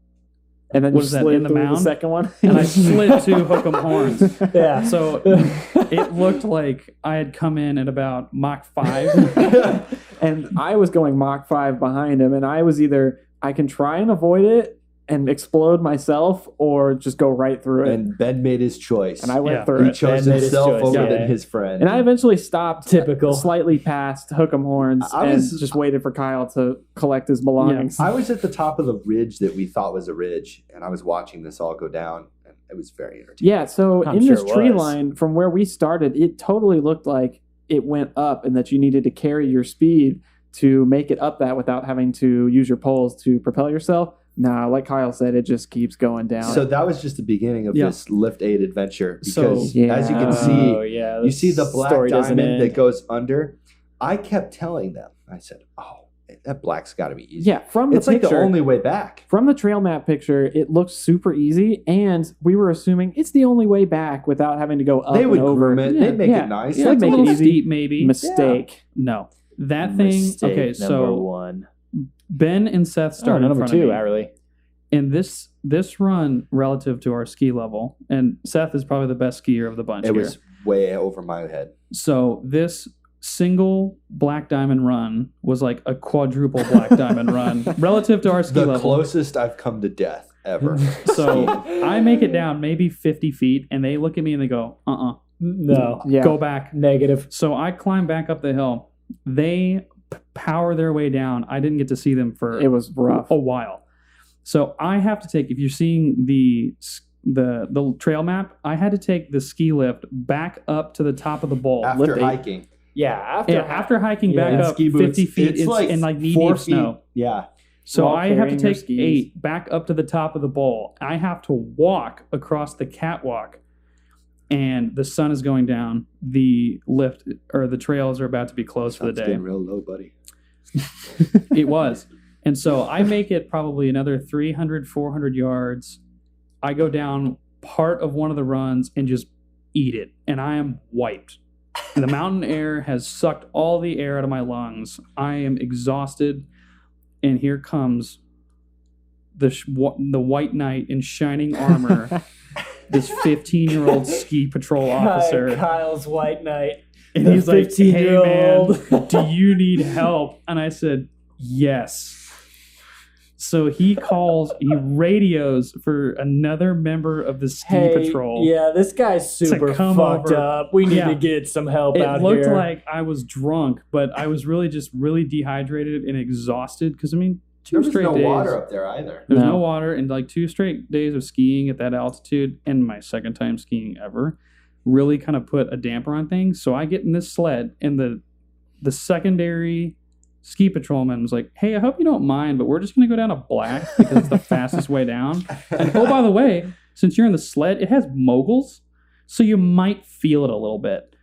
And then you Was that slid in the through the mound? second one. And I slid to Hook 'em Horns. Yeah. So it looked like I had come in at about Mach 5. And I was going Mach 5 behind him, and I was either I can try and avoid it and explode myself, or just go right through it. And Ben made his choice. And I went Yeah. through he it. chose Ben made his himself choice, over yeah. than his friend. And I eventually stopped Typical. slightly past Hook 'em Horns I and was- just waited for Kyle to collect his belongings. I was at the top of the ridge that we thought was a ridge, and I was watching this all go down, and it was very entertaining. Yeah, so I'm in sure this it tree was. line, from where we started, it totally looked like it went up and that you needed to carry your speed to make it up that without having to use your poles to propel yourself. Nah, like Kyle said, it just keeps going down. So that was just the beginning of Yeah. this Lift 8 adventure. So- Because as you can Oh, see, yeah, you see the black story doesn't diamond end. that goes under. I kept telling them, I said, oh, that black's got to be easy. yeah, from the It's like picture, the only way back. from the trail map picture, it looks super easy, and we were assuming it's the only way back without having to go up They would and over. groom it. Yeah, They'd make yeah. it nice. Yeah, It's a make it little easy. steep, maybe. Mistake. No. That thing, Mistake okay, number so one. Ben and Seth started in number front two, of me. actually. And this run relative to our ski level, and Seth is probably the best skier of the bunch It here. was way over my head. So this single black diamond run was like a quadruple black diamond run relative to our ski The level. closest I've come to death ever. So I make it down maybe 50 feet, and they look at me and they go, No. Yeah. go back. Negative. So I climb back up the hill. They power their way down. I didn't get to see them for It was rough. a while. So I have to take, if you're seeing the trail map, I had to take the ski lift back up to the top of the bowl. After Lift 8. hiking. Yeah. After hiking Yeah. back And up ski 50 boots, feet it's it's like in like knee 4 deep feet. snow. Yeah. So While I have to carrying your take skis. 8 back up to the top of the bowl. I have to walk across the catwalk, and the sun is going down. The lift or the trails are about to be closed for the Sun's day. getting real low, buddy. It was. And so I make it probably another 300, 400 yards. I go down part of one of the runs and just eat it. And I am wiped. The mountain air has sucked all the air out of my lungs. I am exhausted. And here comes the white knight in shining armor, this 15-year-old ski patrol officer. Kyle's white knight. And he's like, hey, man, 15-year-old. do you need help? And I said, yes. So he radios for another member of the ski patrol. Yeah, this guy's super come fucked over. up. We need Yeah. to get some help It out looked here. like I was drunk, but I was really just really dehydrated and exhausted because, I mean, There 2 was straight no days. water up there either. There's No. no water, and like 2 straight days of skiing at that altitude, and my second time skiing ever, really kind of put a damper on things. So I get in this sled, and the secondary ski patrolman was like, hey, I hope you don't mind, but we're just going to go down a black because it's the fastest way down. And oh, by the way, since you're in the sled, it has moguls, so you might feel it a little bit.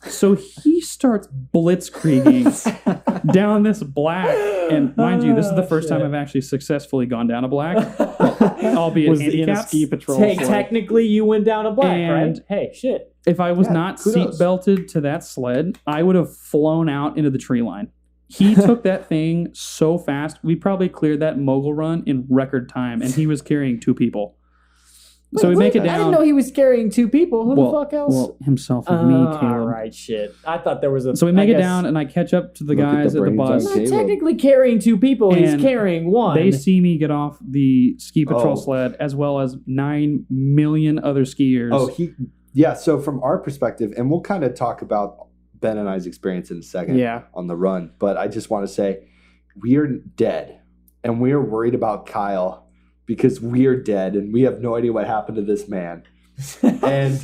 So he starts blitzkrieging down this black. And mind you, this is the first time I've actually successfully gone down a black, albeit Was in a handicapped. ski patrol. Hey, sled. technically, you went down a black, And- right? Hey, shit. If I was Yeah, not kudos. seat belted to that sled, I would have flown out into the tree line. He took that thing so fast. We probably cleared that mogul run in record time, and he was carrying 2 people. So we make it down. I didn't know he was carrying 2 people. Who the fuck else? Well, himself and me, Caleb. All right, shit. I thought there was a. So we make it down, and I catch up to the Look at guys the at the brains on bus. He's Caleb. not technically carrying 2 people. He's And carrying 1. They see me get off the ski patrol Oh. sled, as well as 9 million other skiers. Oh, yeah. So from our perspective, and we'll kind of talk about Ben and I's experience in a second Yeah. on the run, but I just want to say we are dead, and we are worried about Kyle because we are dead, and we have no idea what happened to this man, and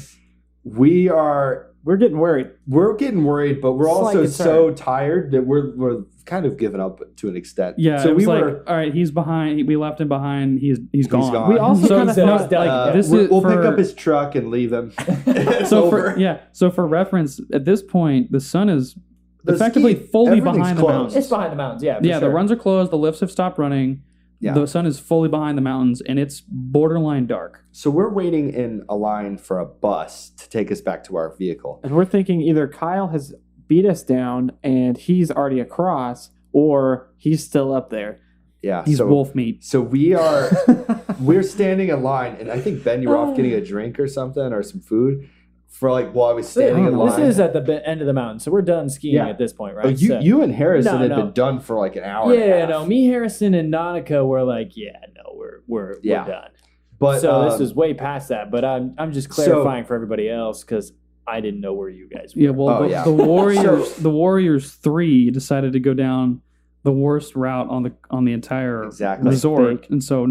we're getting worried. getting worried, but we're Slight also concern. so tired that we're kind of giving up to an extent. yeah. So it was we like, were. all right, he's behind. We left him behind. He's gone. gone. We also So kind of he's thought done. We'll pick for- up his truck and leave him. It's So over. so for reference, at this point, the sun is The effectively ski- fully everything's behind the closed. mountains. It's behind the mountains. Yeah. For Yeah, sure. the runs are closed. The lifts have stopped running. Yeah. The sun is fully behind the mountains, and it's borderline dark. So we're waiting in a line for a bus to take us back to our vehicle. And we're thinking either Kyle has beat us down and he's already across, or he's still up there. Yeah. He's so, wolf meat. So we're standing in line, and I think Ben, you were off getting a drink or something or some food for while I was standing in line. This is at the end of the mountain, so we're done skiing Yeah. at this point, right? Oh, So- you and Harrison had No. been done for like an hour. and a Yeah, half. no. Me, Harrison, and Nautica were like, yeah, no, we're Yeah. done. But So this is way past that. But I'm just so- clarifying for everybody else because I didn't know where you guys were. Yeah, well, Oh, the, yeah. the Warriors, So- the Warriors 3 decided to go down the worst route on the entire Exactly. resort, Fake. and so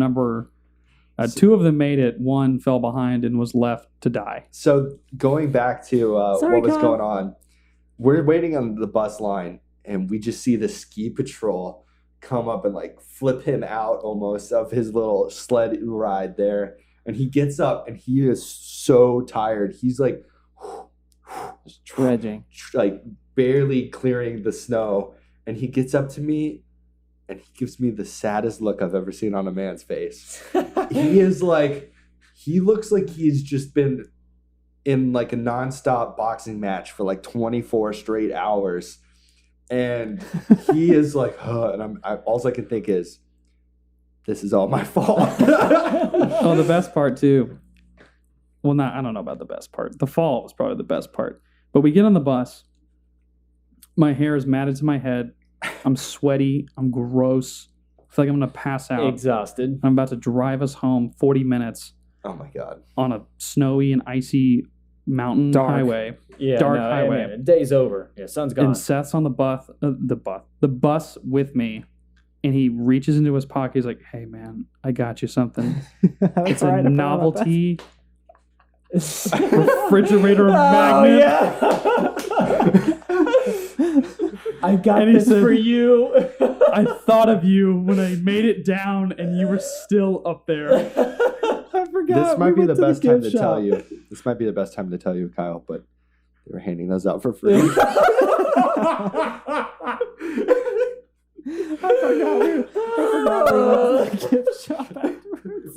two of them made it. One fell behind and was left to die. So going back to Sorry, what was Kyle. going on, we're waiting on the bus line, and we just see the ski patrol come up and flip him out almost of his little sled ride there. And he gets up, and he is so tired. He's Just dredging. barely clearing the snow. And he gets up to me, and he gives me the saddest look I've ever seen on a man's face. He is he looks like he's just been in a nonstop boxing match for 24 straight hours, and he is and all I can think is, this is all my fault. Oh, the best part too. Well, I don't know about the best part. The fall was probably the best part. But we get on the bus. My hair is matted to my head. I'm sweaty. I'm gross. I feel like I'm gonna pass out. Exhausted. I'm about to drive us home 40 minutes Oh my god. on a snowy and icy mountain Dark. highway. Yeah, Dark no, highway. man, day's over. Yeah, sun's gone. And Seth's on the bus with me, and he reaches into his pocket. He's like, "Hey, man, I got you something. It's a novelty refrigerator magnet." Yeah. I got And he this said- for you. I thought of you when I made it down, and you were still up there. I forgot. This might be we the went best time to gift tell shop. you. This might be the best time to tell you, Kyle, but they were handing those out for free. Gift shop afterwards.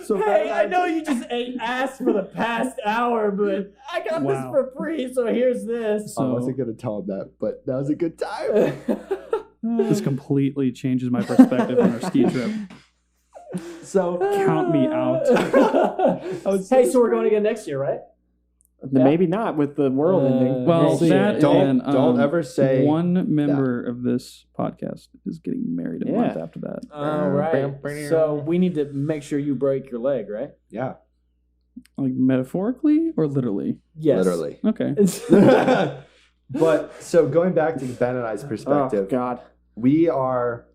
So Hey, I know you just ate ass for the past hour, but I got this Wow. for free, so here's this. I So wasn't going to tell him that, but that was a good time. this completely changes my perspective on our ski trip. So Count me out. Hey, so we're going again next year, right? Maybe not with the world ending. Well, We'll see. that don't and, don't ever say one member of this podcast is getting married a month after that. All right. So we need to make sure you break your leg, right? yeah, Like metaphorically or literally? Yes. literally. Okay. But so going back to Ben and I's Oh perspective, God. we are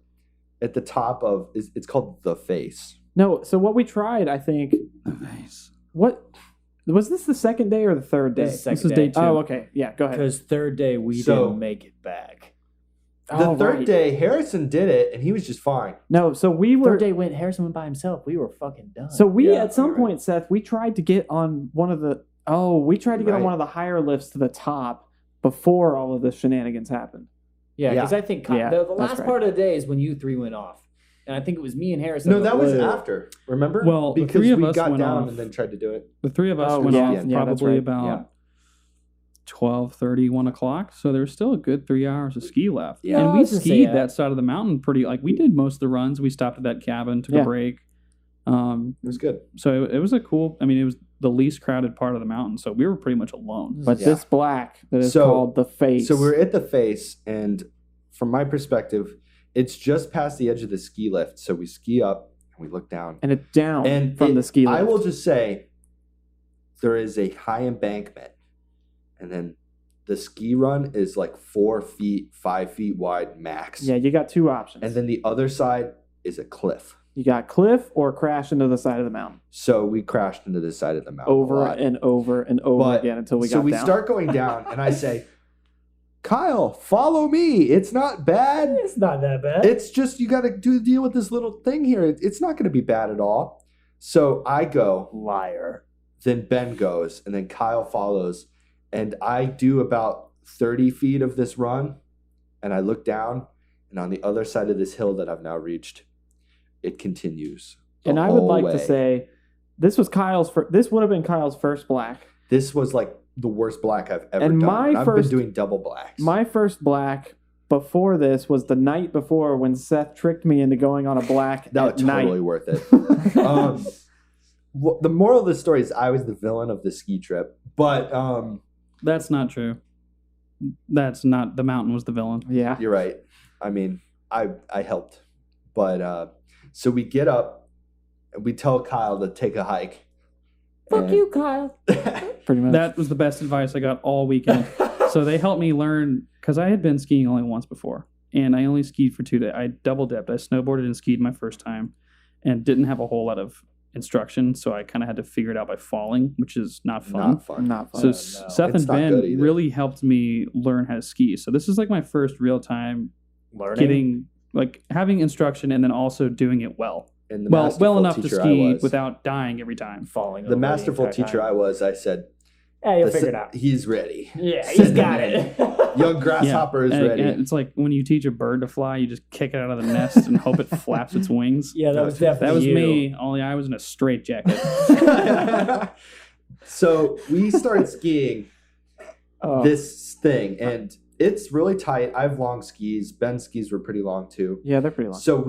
at the top of it's called the face. No. So what we tried, I think. Nice. What was this? The second day or the third day? This is day 2. Oh, okay. Yeah. Go ahead. Because third day we So- didn't make it back. The Oh, third right. day, Harrison did it, and he was just fine. No. So we were. Third day went Harrison went by himself. We were fucking done. So we Yeah, at some you're point, Seth, we tried to get on one of the. Oh, we tried to get on Right. one of the higher lifts to the top before all of the shenanigans happened. yeah, because Yeah. I think Yeah, the that's last right. part of the day is when you three went off, and I think it was me and Harrison. No, that was Blue. after. Remember? Well, the because three of we us got went down off. and then tried to do it. The three of us Oh, went yeah. off Yeah, that's probably right. about Yeah. 12:30, 1 o'clock. So there's still a good 3 hours of ski left. Yeah, and I we was gonna say skied that. that side of the mountain pretty, we did most of the runs. We stopped at that cabin, took Yeah. a break. It was good. So it was a cool. I mean, it was the least crowded part of the mountain, so we were pretty much alone. But Yeah. this black that is called the face. So we're at the face, and from my perspective, it's just past the edge of the ski lift. So we ski up and we look down. and it's down And from the ski lift. I will just say there is a high embankment, and then the ski run is like 4 feet, 5 feet wide max. Yeah, you got two options. And then the other side is a cliff. you got cliff or crash into the side of the mountain. So we crashed into the side of the mountain Over a lot. and over and over But- again until we got so we down. start going down, and I say, Kyle, follow me. It's not bad. It's not that bad. It's just you got to deal with this little thing here. It's not going to be bad at all. So I go, Liar. then Ben goes, and then Kyle follows. And I do about 30 feet of this run, and I look down, and on the other side of this hill that I've now reached, it continues. the And I would whole like way. to say this was this would have been Kyle's first black. This was like the worst black I've ever And done. my And I've first- been doing double blacks. My first black before this was the night before when Seth tricked me into going on a black that at was totally night. worth it. The moral of the story is I was the villain of the ski trip, but That's not true. That's not the mountain was the villain. Yeah. you're right. I mean, I helped, but so we get up and we tell Kyle to take a hike. Fuck And- you, Kyle. Pretty much. That was the best advice I got all weekend. So they helped me learn because I had been skiing only once before, and I only skied for 2 days. I double dipped. I snowboarded and skied my first time, and didn't have a whole lot of instruction, so I kind of had to figure it out by falling, which is not fun. Not fun. Not fun. So no. Seth It's and not Ben good either. really helped me learn how to ski. So this is like my first real time Learning. getting like having instruction and then also doing it well. And Well masterful enough to teacher ski was- without dying every time. falling. the masterful teacher I said, Yeah, you'll figure it out. He's ready. Yeah, Send he's him got in. it. Young grasshopper is And- ready. and it's like when you teach a bird to fly, you just kick it out of the nest and hope it flaps its wings. Yeah, that was definitely That was you. me, only I was in a straight jacket. So we start skiing Oh, this thing, and it's really tight. I have long skis. Ben's skis were pretty long too. yeah, they're pretty long. So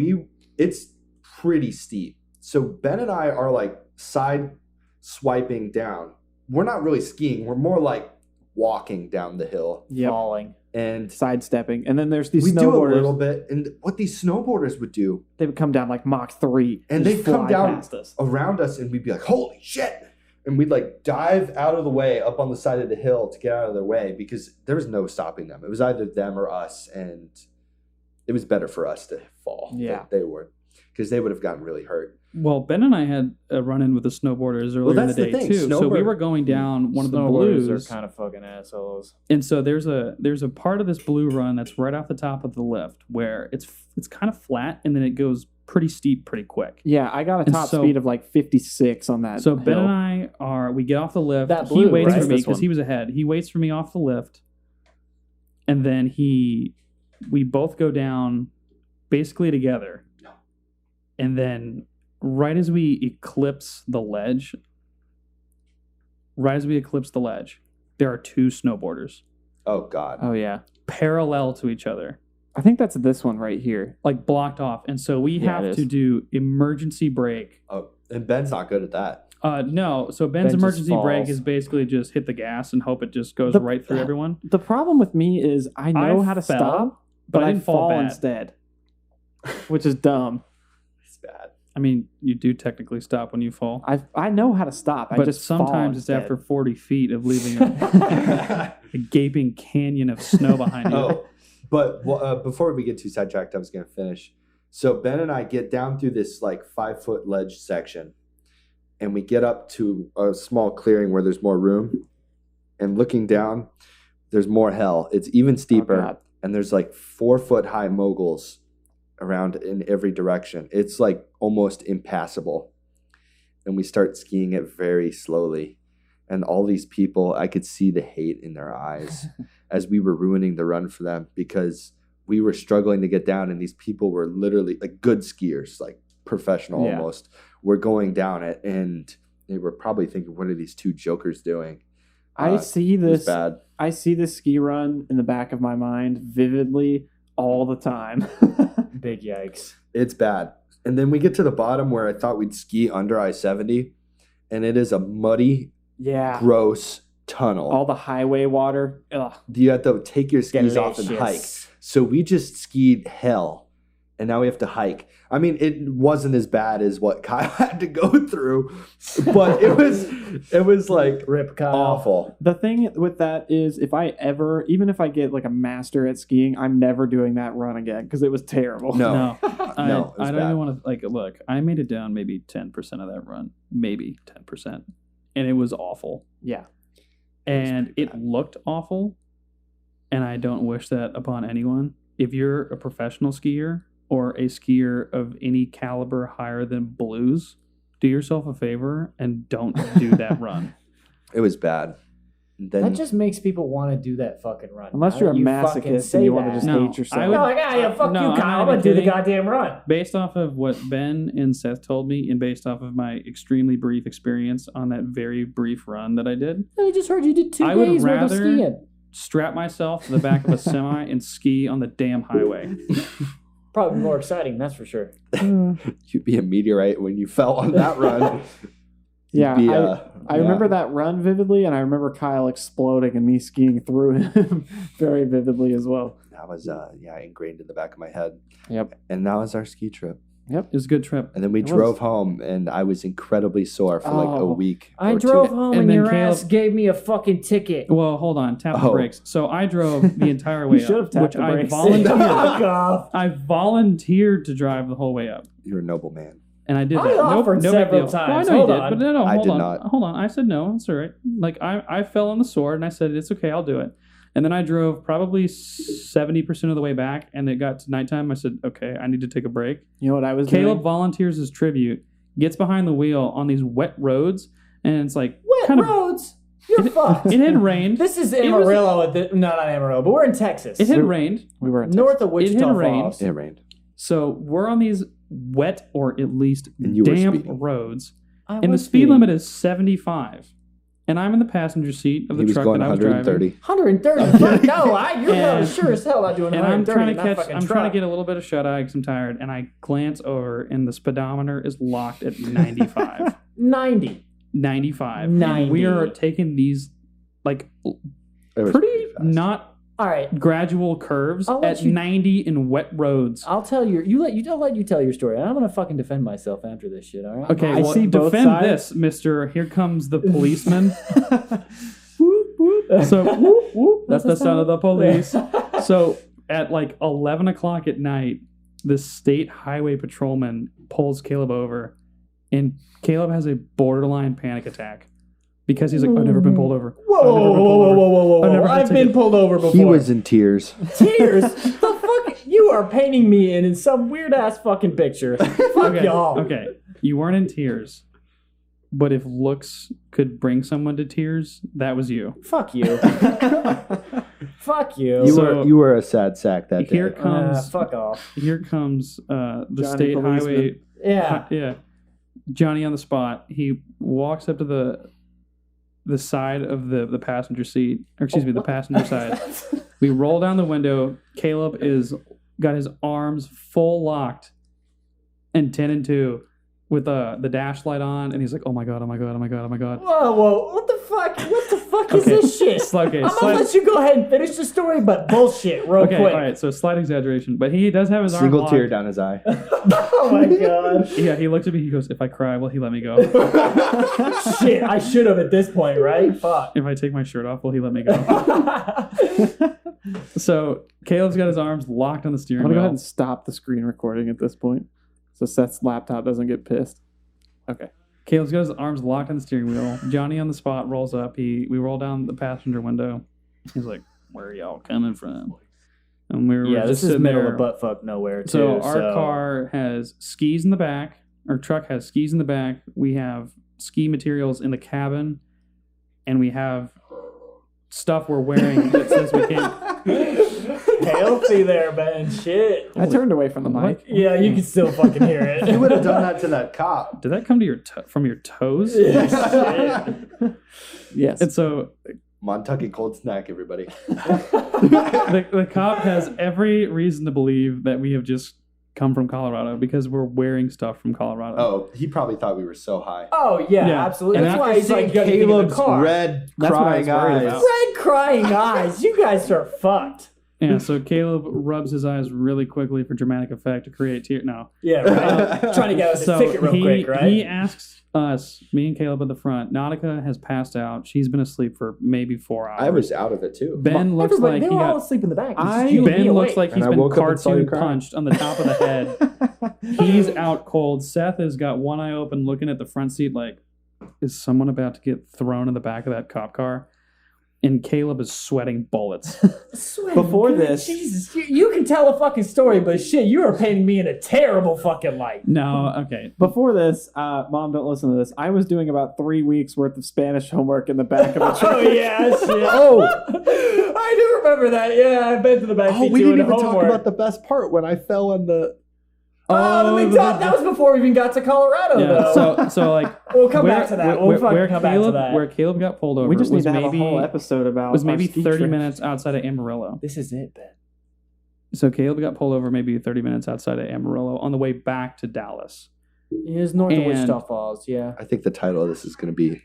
it's pretty steep. So Ben and I are like side swiping down. We're not really skiing. We're more like walking down the hill. Yep. Falling. And Sidestepping. And then there's these we do a little snowboarders. bit. And what these snowboarders would do, They would come down like Mach 3. and just they'd come fly down past us. around us, and we'd be like, holy shit. And we'd like dive out of the way up on the side of the hill to get out of their way because there was no stopping them. It was either them or us. And it was better for us to fall Yeah. than they were, because they would have gotten really hurt. Well, Ben and I had a run-in with the snowboarders earlier in that's the the day thing. too. So we Snowboard- were going down one of the Snowboarders blues, are kind of fucking assholes. and so there's a part of this blue run that's right off the top of the lift where it's kind of flat, and then it goes pretty steep pretty quick. Yeah, I got a And top so- speed of like 56 on that. So Ben hill. and I we get off the lift. That He blue, waits right? for me This because one. he was ahead. He waits for me off the lift, and then we both go down basically together. And then right as we eclipse the ledge, there are 2 snowboarders Oh, God. Oh, yeah. parallel to each other, I think that's this one right here. like blocked off. And so we Yeah, it have is. to do emergency brake. Oh, and Ben's not good at that. No, so Ben's Ben just emergency brake falls. is basically just hit the gas and hope it just goes The- right through everyone. The problem with me is I know I how to fell, stop, but I I didn't fall fall bad. instead, which is dumb. It's bad. I mean, you do technically stop when you fall. I know how to stop. I But just fall sometimes it's instead. after 40 feet of leaving a gaping canyon of snow behind you. Oh, but before we get too sidetracked, I was going to finish. So Ben and I get down through this like 5-foot ledge section, and we get up to a small clearing where there's more room. And looking down, there's more hell. It's even steeper, God. and there's like 4-foot high moguls around in every direction. It's like almost impassable. And we start skiing it very slowly. And all these people, I could see the hate in their eyes as we were ruining the run for them because we were struggling to get down. And these people were literally like good skiers, like professional Yeah. almost, were going down it. And they were probably thinking, what are these 2 jokers doing? I see It was this. bad. I see this ski run in the back of my mind vividly all the time. Big yikes. It's bad. And then we get to the bottom where I thought we'd ski under I-70, and it is a muddy, Yeah. gross tunnel. All the highway water. Ugh. You have to take your skis off and Delicious. hike. So we just skied hell, and now we have to hike. I mean, it wasn't as bad as what Kyle had to go through, but it was like Rip Kyle. awful. The thing with that is, even if I get like a master at skiing, I'm never doing that run again because it was terrible. No. No, I No, it don't was even bad. want to look. I made it down maybe 10% of that run, maybe 10%, and it was awful. Yeah. And it looked awful, and I don't wish that upon anyone. If you're a professional skier or a skier of any caliber higher than blues, do yourself a favor and don't do that run. It was bad. Then That just makes people want to do that fucking run. Unless Now you're a that you fucking masochist say and you want to that. just No, hate yourself. I would- No, like, fuck No, you, I'm Kyle. not I'm gonna do the kidding. goddamn run. Based off of what Ben and Seth told me, and based off of my extremely brief experience on that very brief run that I did, I just heard you did 2 I would days worth of rather- skiing. strap myself to the back of a semi and ski on the damn highway. Probably more exciting, that's for sure. you'd be a meteorite when you fell on that run. Yeah, You'd be, I remember that run vividly, and I remember Kyle exploding and me skiing through him very vividly as well. That was ingrained in the back of my head. Yep. And that was our ski trip. It was a good trip. And then we It drove was. home, and I was incredibly sore for like a Oh. week. I or 2 drove days. home And and then your Caleb- ass gave me a fucking ticket. Well, hold on. Tap the Oh. brakes. So I drove the entire way You should have up, tapped which the I brakes. volunteered. Fuck off. I volunteered to drive the whole way up. You're a noble man. And I did I that. offered no big several deal. times. Well, I know Hold you did, on. but no, I hold did on. not. Hold on. I said no. It's all right. Like I fell on the sword and I said it's okay. I'll do it. And then I drove probably 70% of the way back, and it got to nighttime. I said, okay, I need to take a break. You know what I was Caleb doing? volunteers his tribute, gets behind the wheel on these wet roads, and it's like Wet kind of. roads? You're fucked. It had rained. This is was- Amarillo. Not Amarillo, but we're in Texas. It had rained. We were in North of It Wichita had rained. Falls. It rained. So we're on these wet or at least And you were damp speeding. roads, I and the was speed speeding. limit is 75. And I'm in the passenger seat of He the was truck going that I was driving. 130. 130. Fuck no, you're And- sure as hell not doing And I'm 130 trying in to that catch. fucking I'm truck. trying to get a little bit of shut eye because I'm tired, and I glance over, and the speedometer is locked at 95. 90. 95. 90. And we are taking these like It was pretty fast. not All right. gradual curves I'll let at you- 90 in wet roads. I'll tell I'll let you tell your story. And I'm gonna fucking defend myself after this shit, all right? Okay, I well, see both defend sides. this, mister. Here comes the policeman. Whoop, whoop. So, whoop, whoop, that's the sound of the police. So, at like 11 o'clock at night, the state highway patrolman pulls Caleb over, and Caleb has a borderline panic attack because he's like, I've never been pulled over. Whoa, I've never been pulled over. whoa. I've never had a I've been ticket. pulled over before. He was in tears. Tears? The fuck? You are painting me in some weird ass fucking picture. Fuck Okay, y'all. okay. You weren't in tears, but if looks could bring someone to tears, that was you. Fuck you. Fuck you. So- You were a sad sack that day. Here comes fuck off. Here comes the Johnny state policeman. highway. Yeah. Yeah. Johnny on the spot. He walks up to the side of the passenger seat, or excuse me, the passenger side. We roll down the window. Caleb is got his arms full locked and 10 and 2 with the dash light on, and he's like, oh my god, oh my god, oh my god, oh my god. Whoa. What the fuck? What the fuck is Okay. this shit? Okay, I'm gonna let you go ahead and finish the story, but bullshit, real Okay, quick. all right, so slight exaggeration, but he does have his arm Single locked. tear down his eye. Oh my god. Yeah, he looked at me, he goes, if I cry, will he let me go? Shit, I should have at this point, right? Fuck. If I take my shirt off, will he let me go? So Caleb's got his arms locked on the I'm steering gonna go wheel. ahead and stop the screen recording at this point, so Seth's laptop doesn't get pissed. Okay. Caleb's got his arms locked on the steering wheel. Johnny on the spot rolls up. We roll down the passenger window. He's like, "Where are y'all coming from?" And we were Yeah, just this is sitting middle there. of butt fuck nowhere, too. So our car has skis in the back. Our truck has skis in the back. We have ski materials in the cabin, and we have stuff we're wearing that says we can't. Healthy there, man. Shit. I turned away from the What? mic. Yeah, you can still fucking hear it. You would have done that to that cop. Did that come to from your toes? Shit. Yes. And so Montucky cold snack, everybody. the cop has every reason to believe that we have just come from Colorado because we're wearing stuff from Colorado. Oh, he probably thought we were so high. Oh yeah, Yeah. absolutely. And That's after why he's like getting in the Caleb's car. red That's what I was crying worried eyes. about. Red crying eyes. You guys are fucked. Yeah, so Caleb rubs his eyes really quickly for dramatic effect to create tears. No. Yeah, right. Trying to get us a ticket real quick, right? He asks us, me and Caleb at the front. Nautica has passed out. She's been asleep for maybe 4 hours. I was out of it too. Ben looks Everybody, like they he were all got. asleep in the back. It's just you and me Ben looks awake. like he's And I been woke up and saw you cartoon crying. punched on the top of the head. He's out cold. Seth has got one eye open, looking at the front seat like, is someone about to get thrown in the back of that cop car? And Caleb is sweating bullets. Before this- Jesus, you can tell a fucking story, but shit, you are painting me in a terrible fucking light. No, okay. Before this, Mom, don't listen to this. I was doing about 3 weeks worth of Spanish homework in the back of a truck. Oh yeah, shit. Oh. I do remember that. Yeah, I've been to the back Oh, seat we doing didn't even homework. talk about the best part when I fell in the. Oh, the big top. That was before we even got to Colorado, Yeah, though. so like We'll come back to that. We'll fucking come back to Caleb, that. where Caleb got pulled over We just need was to have maybe a whole episode about was maybe our ski 30 trips. minutes outside of Amarillo. This is it, Ben. So Caleb got pulled over maybe 30 minutes outside of Amarillo on the way back to Dallas. It is north of And- Wichita Falls, yeah. I think the title of this is going to be.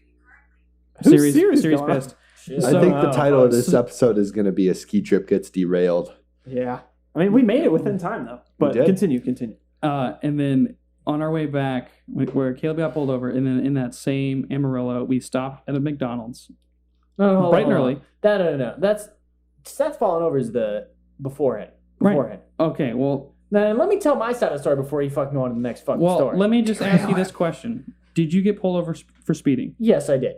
Who's Series going on? pissed. Shit. I think the title of this episode is going to be "A Ski Trip Gets Derailed." Yeah. I mean, we made it within time, though. But did. continue. And then on our way back, where Caleb got pulled over, and then in that same Amarillo, we stopped at a McDonald's. No, hold Bright on, and hold early. on. No. That's Seth falling over is the beforehand. Beforehand. Okay, well, Now let me tell my side of the story before you fucking go on to the next fucking story. let me just ask you this question: did you get pulled over for speeding? Yes, I did.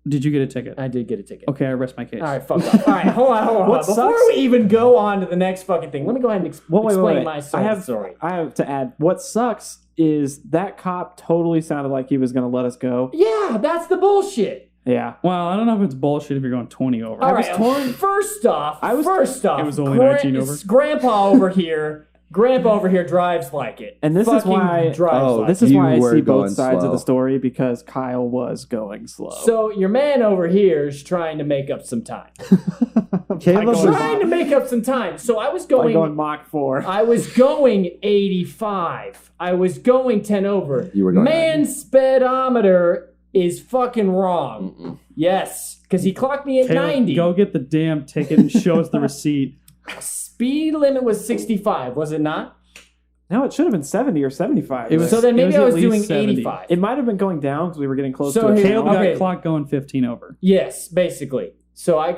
Did you get a ticket? I did get a ticket. Okay, I rest my case. All right, fuck off. All right, hold on. What Before sucks- we even go on to the next fucking thing, let me go ahead and explain my side of the story. I have to add. What sucks is that cop totally sounded like he was going to let us go. Yeah, that's the bullshit. Yeah. Well, I don't know if it's bullshit if you're going 20 over. All was right, torn. First off, It was only 19 over. Grandpa over here. Grandpa over here drives like it. And this is Fucking why- drives Oh, like This it. is You why I were see both going sides of slow. the story, because Kyle was going slow. So your man over here is trying to make up some time. Caleb was- Trying to make up some time. So I was by going. going Mach 4. I was going 85. I was going 10 over. You were going Man's speedometer is fucking wrong. Mm-mm. Yes, because he clocked me at Caleb, 90. go get the damn ticket and show us the receipt. Speed limit was 65, was it not? No, it should have been 70 or 75. It was- So then maybe at I was least doing 70. 85. It might have been going down because we were getting close So to a here- Caleb channel. Okay. got clock going 15 over. Yes, basically. So I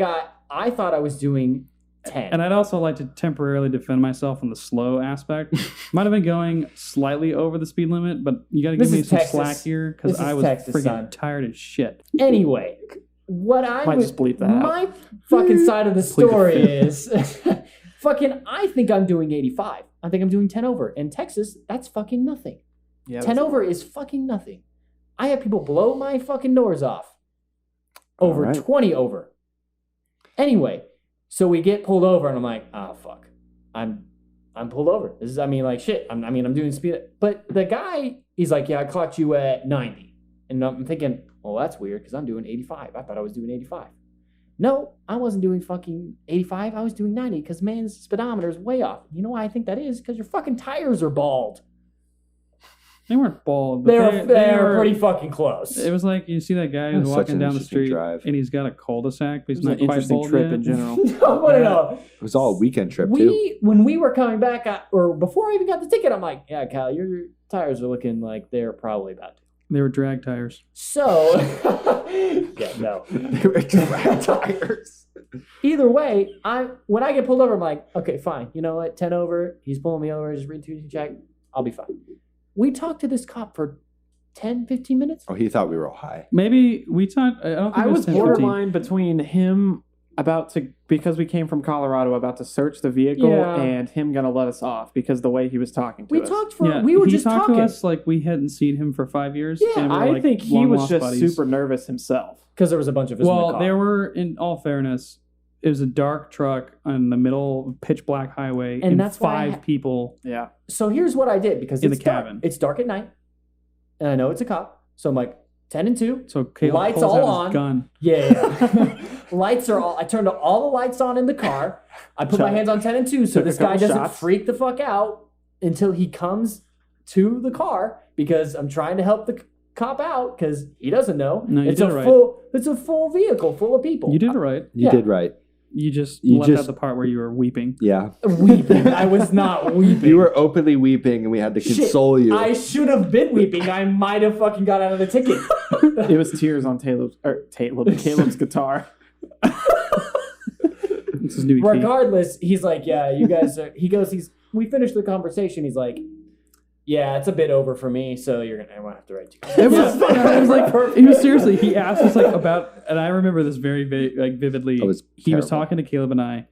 thought I was doing 10. And I'd also like to temporarily defend myself on the slow aspect. Might have been going slightly over the speed limit, but you got to give This me is some Texas. slack here This because is I was Texas, freaking son. tired as shit. Anyway, what I Might was just bleep that out. my fucking side of the story is fucking I think I'm doing 85. I think I'm doing 10 over. In Texas, that's fucking nothing. Yeah, 10 that's- over is fucking nothing. I have people blow my fucking doors off. Over All right. 20 over. Anyway, so we get pulled over and I'm like, oh fuck. I'm pulled over. This is I'm doing speed. But the guy, he's like, yeah, I clocked you at 90. And I'm thinking, well, that's weird because I'm doing 85. I thought I was doing 85. No, I wasn't doing fucking 85. I was doing 90 because man's speedometer is way off. You know why I think that is? Because your fucking tires are bald. They weren't bald. But They're pretty fucking close. It was like you see that guy That who's was such walking an down the interesting street drive. and he's got a cul-de-sac, but It he's was not an quite interesting bald trip yet. in general. no. It was all a weekend trip too. When we were coming back, or before I even got the ticket, I'm like, yeah, Kyle, your tires are looking like they're probably about to. They were drag tires. So, yeah, no. They were drag tires. Either way, when I get pulled over, I'm like, okay, fine. You know what? 10 over. He's pulling me over. Just read through the check. I'll be fine. We talked to this cop for 10, 15 minutes. Oh, he thought we were all high. Maybe we talked. I don't think I it was 10, 15. borderline between him because we came from Colorado, about to search the vehicle, Yeah. and him gonna let us off because the way he was talking to We us. talked for. Yeah, we were he just talked talking to us like we hadn't seen him for 5 years. Yeah, and we were I like think he long was lost just buddies. super nervous himself. because there was a bunch of us in the Well, car. there were, in all fairness, it was a dark truck on the middle pitch black highway, And and that's why I 5 people. Yeah. So here's what I did because In it's the dark. cabin. It's dark at night, and I know it's a cop. So I'm like 10 and 2. So Caleb Lights pulls all out on. his gun. Yeah. Lights are all. I turned all the lights on in the car. I put my hands on 10 and 2 so Took a this guy couple doesn't shots. freak the fuck out. until he comes to the car because I'm trying to help the cop out because he doesn't know. No, you it's did a it right. It's a full vehicle full of people. You did it right. You did right. You just You left out just- the part where you were weeping. Yeah. Weeping. I was not weeping. You were openly weeping, and we had to Shit, console you. I should have been weeping. I might have fucking got out of the ticket. It was tears on Caleb's guitar. This is new EP. Regardless, he's like, yeah, you guys are. He goes, we finished the conversation. He's like, yeah, it's a bit over for me, so I'm gonna have to write you. It was it was seriously. He asked us like about, and I remember this very vividly. That was He was terrible. talking to Caleb and I,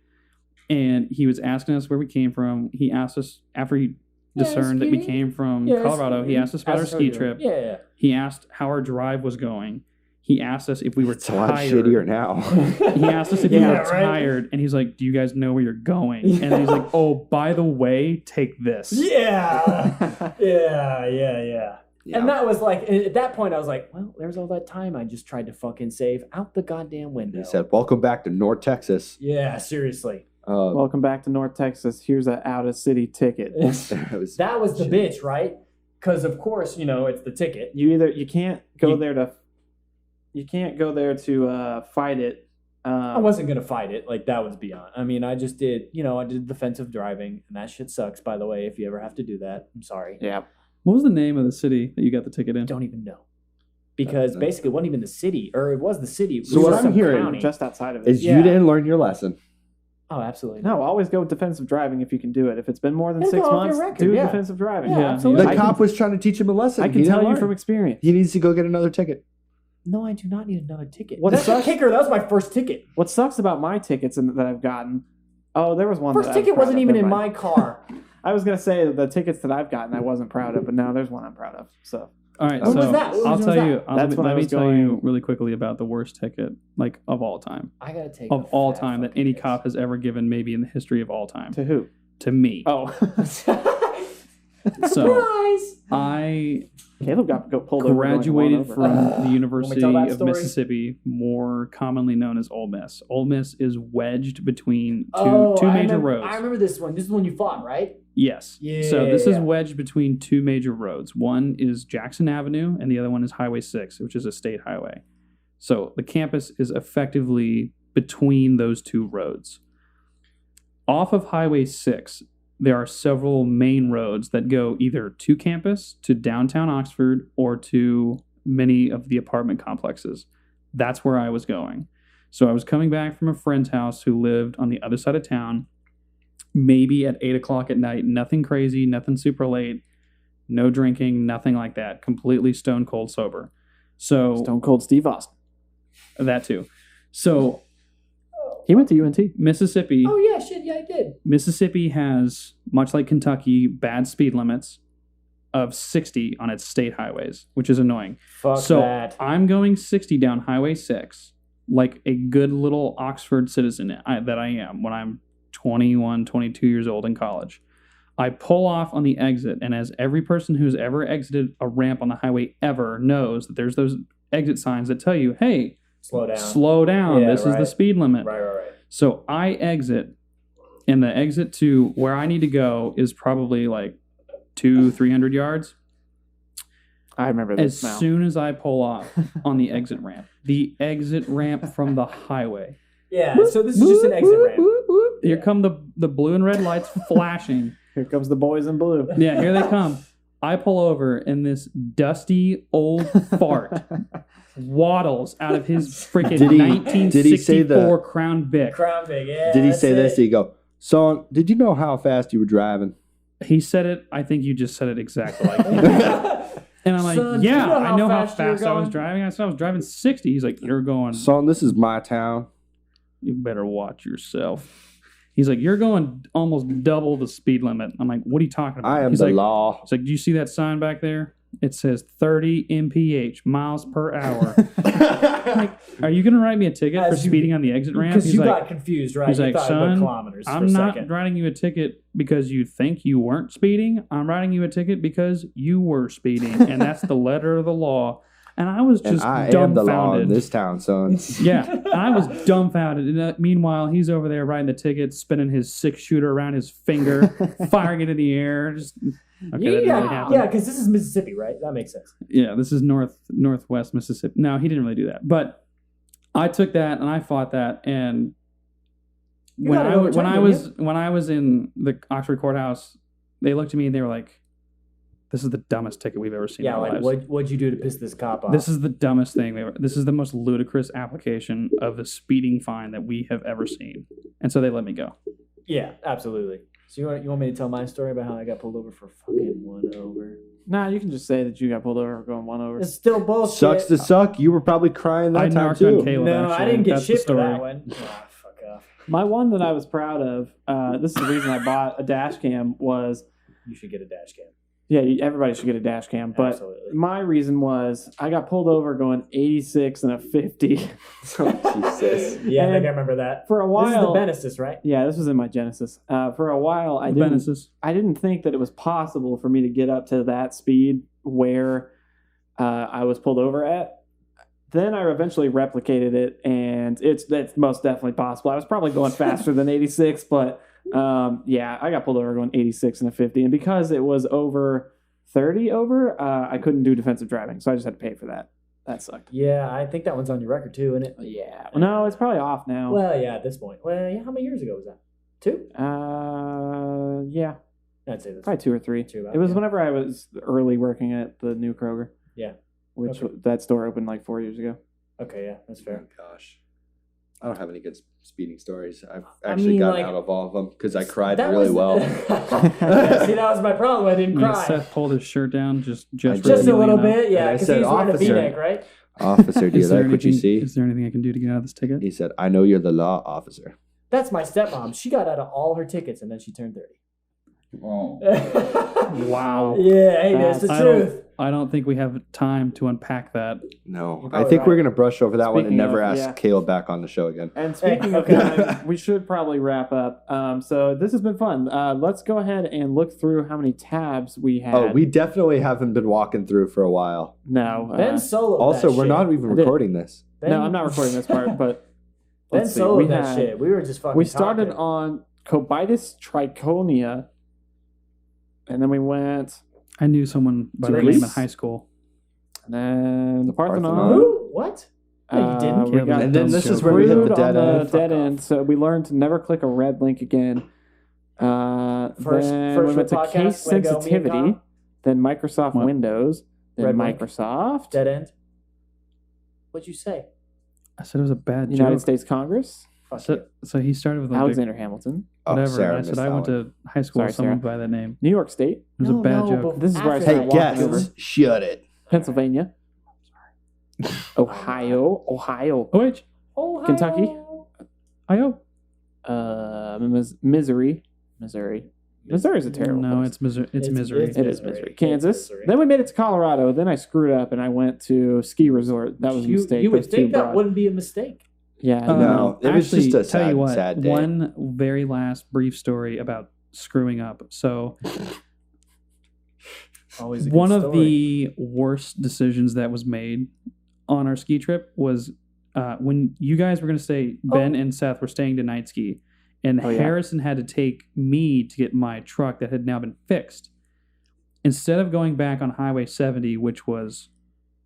and he was asking us where we came from. He asked us after he discerned that we came from Colorado. He asked us about our ski trip. Yeah. He asked how our drive was going. He asked us if we were It's a lot tired. shittier now. He asked us if we Yeah, were right. tired, and he's like, "Do you guys know where you're going?" And he's like, "Oh, by the way, take this." Yeah. Yeah. Yeah. And that was like, at that point, I was like, well, there's all that time I just tried to fucking save out the goddamn window. He said, "Welcome back to North Texas." yeah, seriously. Welcome back to North Texas. Here's an out of city ticket. That was the bitch, right? Because of course, it's the ticket. You can't go there to fight it. I wasn't gonna fight it. Like that was beyond. I mean, I just did. I did defensive driving, and that shit sucks. By the way, if you ever have to do that, I'm sorry. Yeah. What was the name of the city that you got the ticket in? Don't even know. Because basically, it wasn't even the city, or it was the city. It So was what just I'm some hearing- county. Just outside of it. Is Yeah. you didn't learn your lesson. Oh, absolutely. No, always go with defensive driving if you can do it. If it's been more than It'll 6 go off your months, record, do yeah. defensive driving. Yeah, Yeah, absolutely. The cop was trying to teach him a lesson. I He can didn't tell you learn. from experience. He needs to go get another ticket. No, I do not need another ticket. What That's the sucks- kicker. That was my first ticket. What sucks about my tickets that I've gotten? Oh, there was one. First that I was ticket proud wasn't of. even Never in mind. my car. I was gonna say the tickets that I've gotten I wasn't proud of, but now there's one I'm proud of. So All right, What so was that? What I'll was tell that? you. That's when I let me was tell you going- really quickly about the worst ticket, like of all time, I gotta take of a all fat time that fucking any piss. cop has ever given, maybe in the history of all time. to who? To me. Oh, So Surprise! I Caleb got pulled over. graduated going from over. the University tell that of story? Mississippi, more commonly known as Ole Miss. Ole Miss is wedged between two I major remember, roads. I remember this one. This is the one you fought, right? Yes. So this is Yeah. wedged between two major roads. One is Jackson Avenue, and the other one is Highway 6, which is a state highway. So the campus is effectively between those two roads. Off of Highway 6, there are several main roads that go either to campus, to downtown Oxford, or to many of the apartment complexes. That's where I was going. So I was coming back from a friend's house who lived on the other side of town, maybe at 8 o'clock at night. Nothing crazy, nothing super late, no drinking, nothing like that. Completely stone cold sober. So Stone Cold Steve Austin. that too. So He went to UNT. Mississippi. Oh yeah, shit, yeah, I did. Mississippi has, much like Kentucky, bad speed limits of 60 on its state highways, which is annoying. Fuck So that. I'm going 60 down Highway 6, like a good little Oxford citizen that I am when I'm 21, 22 years old in college. I pull off on the exit, and as every person who's ever exited a ramp on the highway ever knows, that there's those exit signs that tell you, hey, Slow down. slow down. Yeah, This is the right. speed limit. Right. So I exit, and the exit to where I need to go is probably like 200-300 yards. I remember As this now. soon as I pull off on the exit ramp from the highway, Yeah, so this is just an exit ramp. here come the blue and red lights flashing. Here comes the boys in blue. Yeah, here they come. I pull over, and this dusty old fart waddles out of his freaking Did he 1964 say Crown Vic. Crown Vic, yeah. Did he that's say this? it. Did he go, son, did you know how fast you were driving? He said it. I think you just said it exactly like that. And I'm like, Son, yeah, do you know I how know how fast you were fast I was going? driving. I said I was driving 60. He's like, you're going, Son, this is my town. you better watch yourself. He's like, you're going almost double the speed limit. I'm like, what are you talking about? I am He's the like, law. He's like, do you see that sign back there? It says 30 mph, miles per hour. Are you going to write me a ticket for As you- speeding on the exit ramp? Because He's you like, got confused, right? he's You like, thought about son, kilometers for I'm a not second. writing you a ticket because you think you weren't speeding. I'm writing you a ticket because you were speeding, and that's the letter of the law. And I was And just I am the law in dumbfounded. this town, son. Yeah, and I was dumbfounded. And meanwhile, he's over there writing the ticket, spinning his 6-shooter around his finger, firing it in the air. Just okay, that didn't really happen. Yeah, because this is Mississippi, right? That makes sense. Yeah, this is northwest Mississippi. No, he didn't really do that. But I took that and I fought that. And when I was in the Oxford courthouse, they looked at me and they were like, "This is the dumbest ticket we've ever seen." Yeah, in our like lives. what'd you do to piss this cop off? This is the dumbest thing. This is the most ludicrous application of the speeding fine that we have ever seen. And so they let me go. Yeah, absolutely. So you want me to tell my story about how I got pulled over for fucking 1 over? Nah, you can just say that you got pulled over for going 1 over. It's still bullshit. Sucks to suck. You were probably crying that I time narked on too. Caleb. No, I actually. didn't get That's the shit for that story. one. Ah, fuck off. My one that I was proud of, this is the reason I bought a dash cam, was, You should get a dash cam. yeah, everybody should get a dash cam. But Absolutely. my reason was I got pulled over going 86 and a 50. Jesus. Yeah, I think And I remember that. For a while. This is the Genesis, right? Yeah, this was in my Genesis. For a while, I didn't think that it was possible for me to get up to that speed where I was pulled over at. Then I eventually replicated it, and that's most definitely possible. I was probably going faster than 86, but yeah, I got pulled over going 86 and a 50, and because it was over 30 over, I couldn't do defensive driving, so I just had to pay for that. That sucked. Yeah, I think that one's on your record too, isn't it? Yeah. No, it's probably off now. Well, yeah, at this point. Well, yeah, how many years ago was that? 2? Yeah, I'd say that's probably 2 or 3. 2. It was yeah. whenever I was early working at the new Kroger. Yeah. Which Okay. that store opened like 4 years ago. Okay, yeah, that's fair. Oh, gosh. I don't have any good speeding stories. I've I actually mean, gotten like, out of all of them because I cried That really was- well. Yeah, see, that was my problem. I didn't Yeah, cry. Seth pulled his shirt down just Just for a you, little you know. bit, yeah, And I because said, he's wearing a "Officer." V-neck, right? Officer, do you Is there like what you anything- see? Is there anything I can do to get out of this ticket? He said, I know you're the law officer. That's my stepmom. She got out of all her tickets, and then she turned 30. Oh. Wow. Yeah, hey, that's the I truth. don't think we have time to unpack that. No. You're I probably think we're right. going to brush over that one and Speaking never of, ask yeah. Caleb back on the show again. And speaking of okay. time, we should probably wrap up. So this has been fun. Let's go ahead and look through how many tabs we had. Oh, we definitely haven't been walking through for a while. No. Ben soloed Also, that we're shit. not even I did. recording this. Ben, no, I'm not recording this part, but Ben let's see. soloed We that had- shit. We were just fucking We started talking. on Cobitus trichonia, and then we went, I knew someone by that Greece? name in high school. and then the Parthenon. Parthenon. Who? What? No, you didn't. We got And then this is where we hit the Thru dead on end. the dead end. So we learned to never click a red link again. Then we went to podcast, case way to go, me and sensitivity, Kyle. then Microsoft What? Windows, then Red link? Microsoft, Dead end. What'd you say? I said it was a bad United joke. States Congress, Fuck you. So he started with a big, Alexander Hamilton, Oh, whatever. Sarah and I said missed I that went one. to high school Sorry, with someone Sarah. by that name. New York State, It was a bad joke. but This is where I after started Hey, walking over. guests, shut it. Pennsylvania, Ohio, OH. Ohio. Kentucky. IO. Missouri. Missouri's a terrible No, place. it's Missouri. It's misery. It is Missouri. It's Kansas. Missouri. Then we made it to Colorado. Then I screwed up and I went to ski resort. That was a mistake. You That would was too think that broad. wouldn't be a mistake. Yeah. No, it was actually, just a tell you sad, what, sad day. one very last brief story about screwing up. So Always a good one of story. the worst decisions that was made on our ski trip was when you guys were going to stay. Ben and Seth were staying to night ski, and Oh, yeah. Harrison had to take me to get my truck that had now been fixed. Instead of going back on Highway 70, which was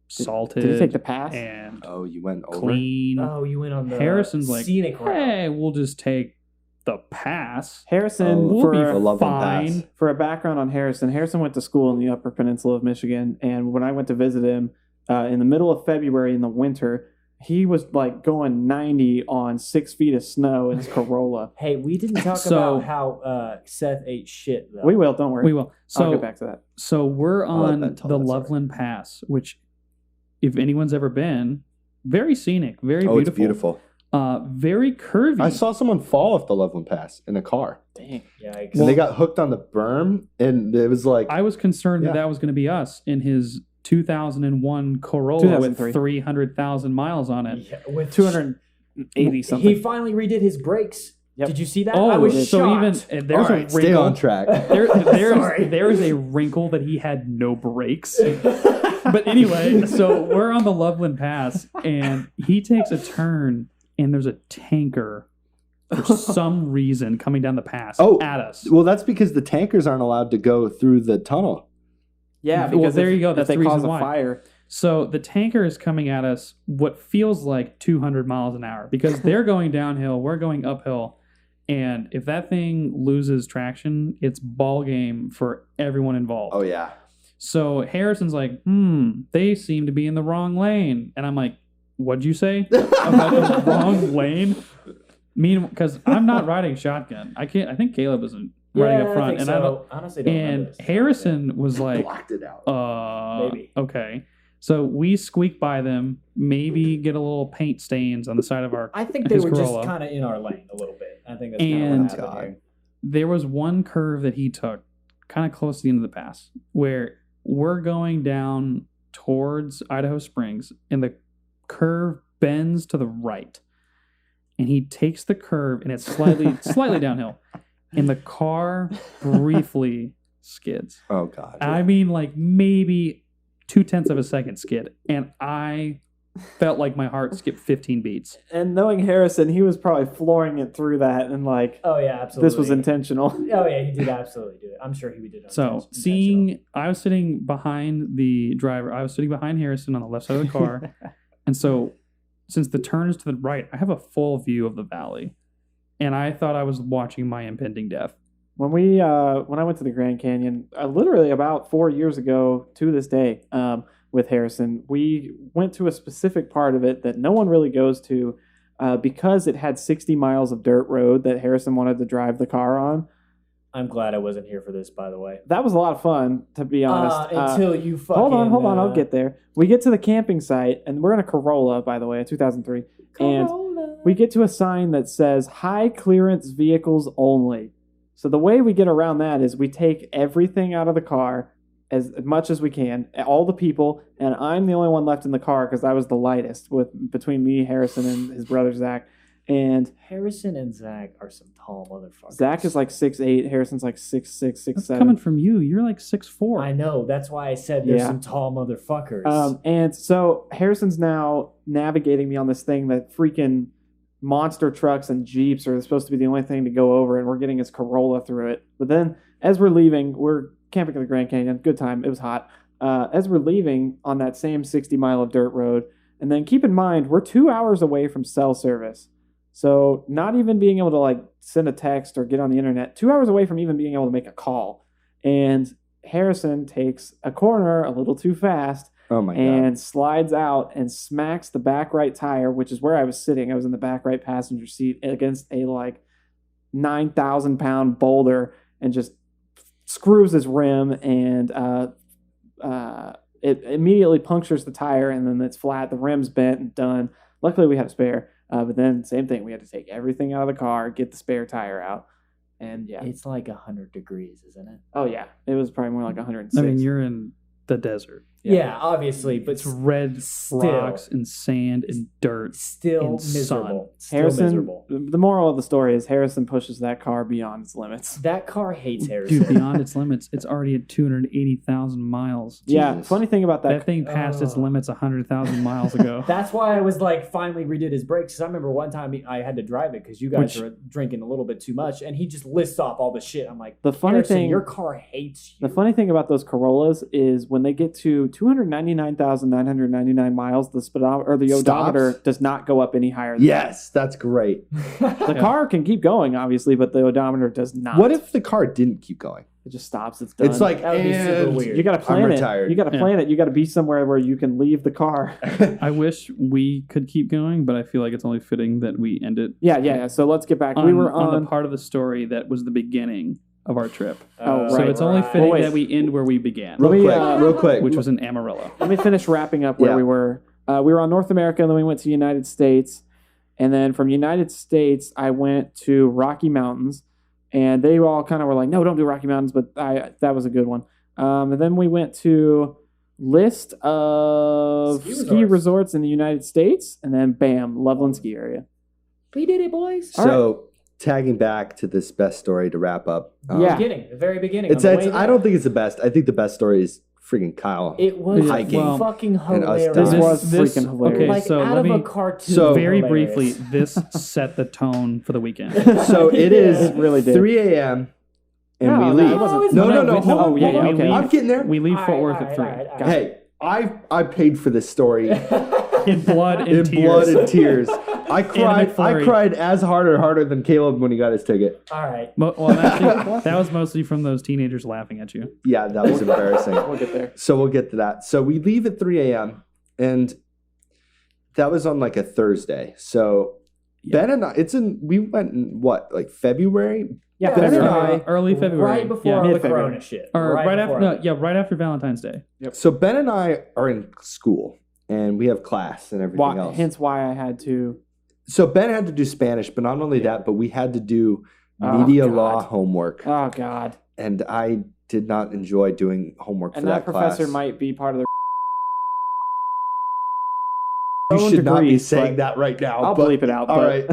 salted Did he take the pass? and Oh, you went over? clean, Oh, you went on the Harrison's like, scenic route. hey, we'll just take the pass. Harrison, Oh, We'll for, be the Loveland fine. Pass. for a background on Harrison, Harrison went to school in the Upper Peninsula of Michigan. And when I went to visit him in the middle of February in the winter, he was like going 90 on 6 feet of snow in his Corolla. Hey, we didn't talk So- about how Seth ate shit, though. We will, don't worry. We will. I'll So get back to that. So we're I'll let on Ben tell the that story. Loveland Pass, which, if anyone's ever been, very scenic, very Oh, beautiful. it's beautiful. Very curvy. I saw someone fall off the Loveland Pass in a car. Dang. Yikes. And they got hooked on the berm, and it was like, I was concerned Yeah. that was going to be us in his 2001 Corolla 2003. with 300,000 miles on it. Yeah, with 280 something. He finally redid his brakes Yep. Did you see that? Oh, I was so shocked. even there's All right, a stay wrinkle. on track. Sorry. There's a wrinkle that he had no brakes. But anyway, so we're on the Loveland Pass, and he takes a turn, and there's a tanker for some reason coming down the pass at us. Well, that's because the tankers aren't allowed to go through the tunnel. Yeah, Well, because there if, you go. if That's they the reason cause a why. fire. So the tanker is coming at us what feels like 200 miles an hour because they're going downhill, we're going uphill. And if that thing loses traction, it's ball game for everyone involved. Oh, yeah. So Harrison's like, they seem to be in the wrong lane. And I'm like, what'd you say about the wrong lane? Because I'm not riding shotgun. I think Caleb isn't riding up front. I think and so. Honestly, don't remember and this. Harrison was like, Blocked it out. Maybe. Okay. So we squeak by them, maybe get a little paint stains on the side of our I think they his were Corolla. just kind of in our lane a little bit. I think that's kind of And- what happened here. There was one curve that he took kind of close to the end of the pass where we're going down towards Idaho Springs and the curve bends to the right. And he takes the curve and it's slightly downhill. And the car briefly skids. Oh, God. I mean, like maybe 0.2 of a second skid. And I felt like my heart skipped 15 beats. And knowing Harrison, he was probably flooring it through that, and like Oh yeah, absolutely. this was intentional. Oh yeah, he did absolutely do it. I'm sure he did it. So I was sitting behind the driver. I was sitting behind Harrison on the left side of the car. And so since the turn is to the right, I have a full view of the valley. And I thought I was watching my impending death. When I went to the Grand Canyon, literally about 4 years ago to this day, with Harrison, we went to a specific part of it that no one really goes to, because it had 60 miles of dirt road that Harrison wanted to drive the car on. I'm glad I wasn't here for this, by the way. That was a lot of fun, to be honest. Until you fucking... Hold on, I'll get there. We get to the camping site, and we're in a Corolla, by the way, a 2003. And we get to a sign that says, high clearance vehicles only. So the way we get around that is we take everything out of the car, as much as we can, all the people, and I'm the only one left in the car because I was the lightest between me, Harrison, and his brother Zach. And Harrison and Zach are some tall motherfuckers. Zach is like 6'8", Harrison's like 6'6", 6'7". That's coming from you. You're like 6'4". I know. That's why I said there's Yeah. some tall motherfuckers. And so Harrison's now navigating me on this thing that freaking monster trucks and Jeeps are supposed to be the only thing to go over, and we're getting his Corolla through it. But then as we're leaving, we're camping in the Grand Canyon. Good time. It was hot. As we're leaving on that same 60 mile of dirt road, and then keep in mind, we're 2 hours away from cell service. So not even being able to like send a text or get on the internet, 2 hours away from even being able to make a call. And Harrison takes a corner a little too fast. Oh, my God. And slides out and smacks the back right tire, which is where I was sitting. I was in the back right passenger seat against a like 9,000-pound boulder, and just screws his rim, and it immediately punctures the tire, and then it's flat. The rim's bent and done. Luckily, we had a spare, but then same thing. We had to take everything out of the car, get the spare tire out, and yeah. It's like 100 degrees, isn't it? Oh yeah, it was probably more like 106. I mean, you're in the desert. Yeah, obviously, but It's red still. rocks and sand and dirt. still and sun. miserable. Still Harrison, miserable. the moral of the story is Harrison pushes that car beyond its limits. That car hates Harrison. Dude, beyond its limits, it's already at 280,000 miles. Yeah, Jesus. funny thing about That that, thing passed its Oh. limits 100,000 miles ago. That's why I was like, finally redid his brakes. Because I remember one time I had to drive it because you guys Which- were drinking a little bit too much, and he just lists off all the shit. I'm like, the funny Harrison, thing, your car hates you. the funny thing about those Corollas is when they get to 299,999 miles, the speedometer or the odometer Stops? does not go up any higher. Than Yes, that's great. that. The car can keep going, obviously, but the odometer does not. What if the car didn't keep going? it just stops? It's done. It's like, That would be super and weird. you got to plan I'm it. retired. You got to plan it. You got to be somewhere where you can leave the car. I wish we could keep going, but I feel like it's only fitting that we end it Yeah. So let's get back. on, We were on on. the part of the story that was the beginning of our trip. Oh, So right. it's only fitting Well, wait. that we end where we began, Let me, real quick. which was in Amarillo. Let me finish wrapping up where Yeah. we were. We were on North America, and then we went to United States. And then from United States, I went to Rocky Mountains. And they all kind of were like, no, don't do Rocky Mountains. But that was a good one. And then we went to list of Ski ski resorts in the United States. And then, bam, Loveland ski area. We did it, boys. So tagging back to this best story to wrap up. Yeah. The very beginning. It's I don't think it's the best. I think the best story is freaking Kyle. It was hiking fucking and us hilarious. This dying. was freaking hilarious. Okay, like so out let of me a cartoon. So- very hilarious. briefly. This set the tone for the weekend. So it is It really did. 3 a.m. and No, we no, leave. it wasn't. No, No, hold yeah, on. okay. I'm getting there. We leave All Fort right, Worth all at right, 3 all right, all right. Hey, I paid for this story in blood and in tears. blood and tears. I cried. I McFlurry. cried as harder than Caleb when he got his ticket. All right. Well, actually, that was mostly from those teenagers laughing at you. Yeah, that was embarrassing. We'll get there. So we'll get to that. So we leave at 3 a.m. and that was on like a Thursday. So Ben and I, we went in what, like February? Yeah, Ben and February. I, Early February, Right before all the Mid-February. Corona shit. or right before after, right after Valentine's Day. so Ben and I are in school and we have class and everything else. Hence why I had to. So Ben had to do Spanish, but not only that, but we had to do Oh, media God. law homework. Oh God! And I did not enjoy doing homework And for that that professor class. might be part of the. You own should not be degrees, saying but that right now. I'll but, bleep it out. All but- right.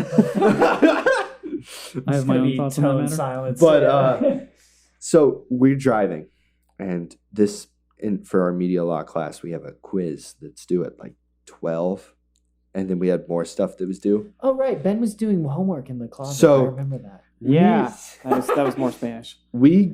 I have my own thoughts on that matter. silence. But, So we're driving, and for our media law class, we have a quiz that's due at like 12, and then we had more stuff that was due. oh right, Ben was doing homework in the closet. So- I remember that. Yeah, that was more Spanish. We're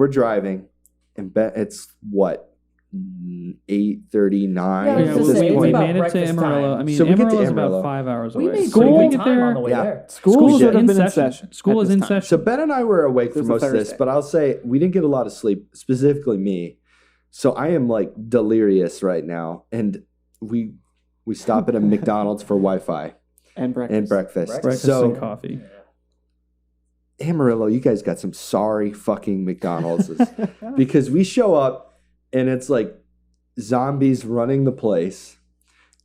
driving, and it's what, 8:39 Yeah, I was at just this saying, it's we point. about made it to breakfast Amarillo. time. I mean, So we get to Amarillo is Amarillo. about 5 hours We away. made So great we get time on there. the way yeah. there. School School should have in been in session. session. School at is this in time. session. So Ben and I were awake for This was most of this, Thursday. but I'll say we didn't get a lot of sleep, specifically me. So I am like delirious right now, and we stop at a McDonald's for Wi-Fi And breakfast. and breakfast. Breakfast So and coffee. Amarillo, you guys got some sorry fucking McDonald's because we show up and it's like zombies running the place,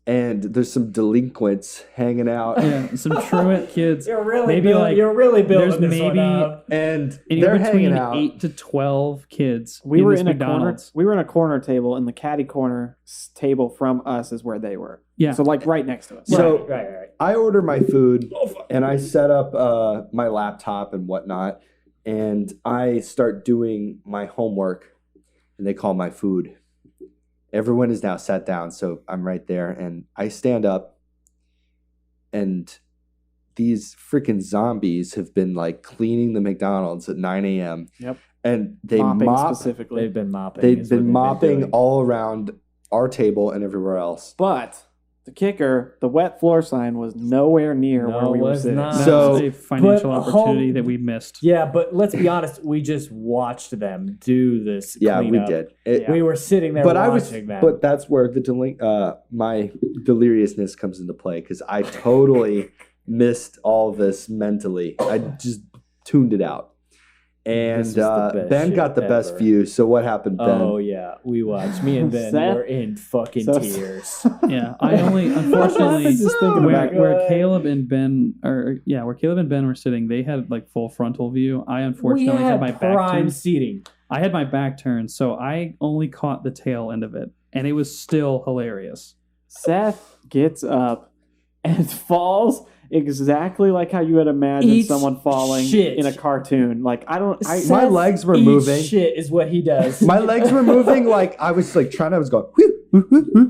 and there's some delinquents hanging out, Yeah, some truant kids. You're really Maybe, like, you're really building there's this one maybe- up. and Anywhere they're between hanging out. 8 to 12 kids. We were this in a corner. McDonald's. We were in a corner table, and the caddy corner table from us is where they were. Yeah. So like right next to us. So- right. I order my food and I set up my laptop and whatnot, and I start doing my homework, and they call my food. Everyone is now sat down, so I'm right there, and I stand up, and these freaking zombies have been like cleaning the McDonald's at 9 a.m. Yep. And they Mopping mop. specifically. They've been mopping. They've is what been they've mopping doing. all around our table and everywhere else. But the kicker, the wet floor sign was nowhere near No, where we it were was sitting. not. That So- was a financial but opportunity home- that we missed. Yeah, but let's be honest. We just watched them do this. Yeah, we cleanup. did. We were sitting there But I was, watching them. but that's where my deliriousness comes into play, because I totally missed all this mentally. I just tuned it out, and This was the best Ben shit got the best ever. view. So what happened, Ben? Oh yeah, we watched. Me and Ben Seth- were in fucking So- tears. Yeah, I only unfortunately Just thinking where, about where Caleb and Ben where Caleb and Ben were sitting, they had like full frontal view. I unfortunately we had had my back prime turned. seating. I had my back turned, so I only caught the tail end of it, and it was still hilarious. Seth gets up and falls exactly like how you would imagine Eats someone falling shit. in a cartoon. Like my Seth legs were eats moving. Shit is what he does. My legs were moving like I was like trying. I was going.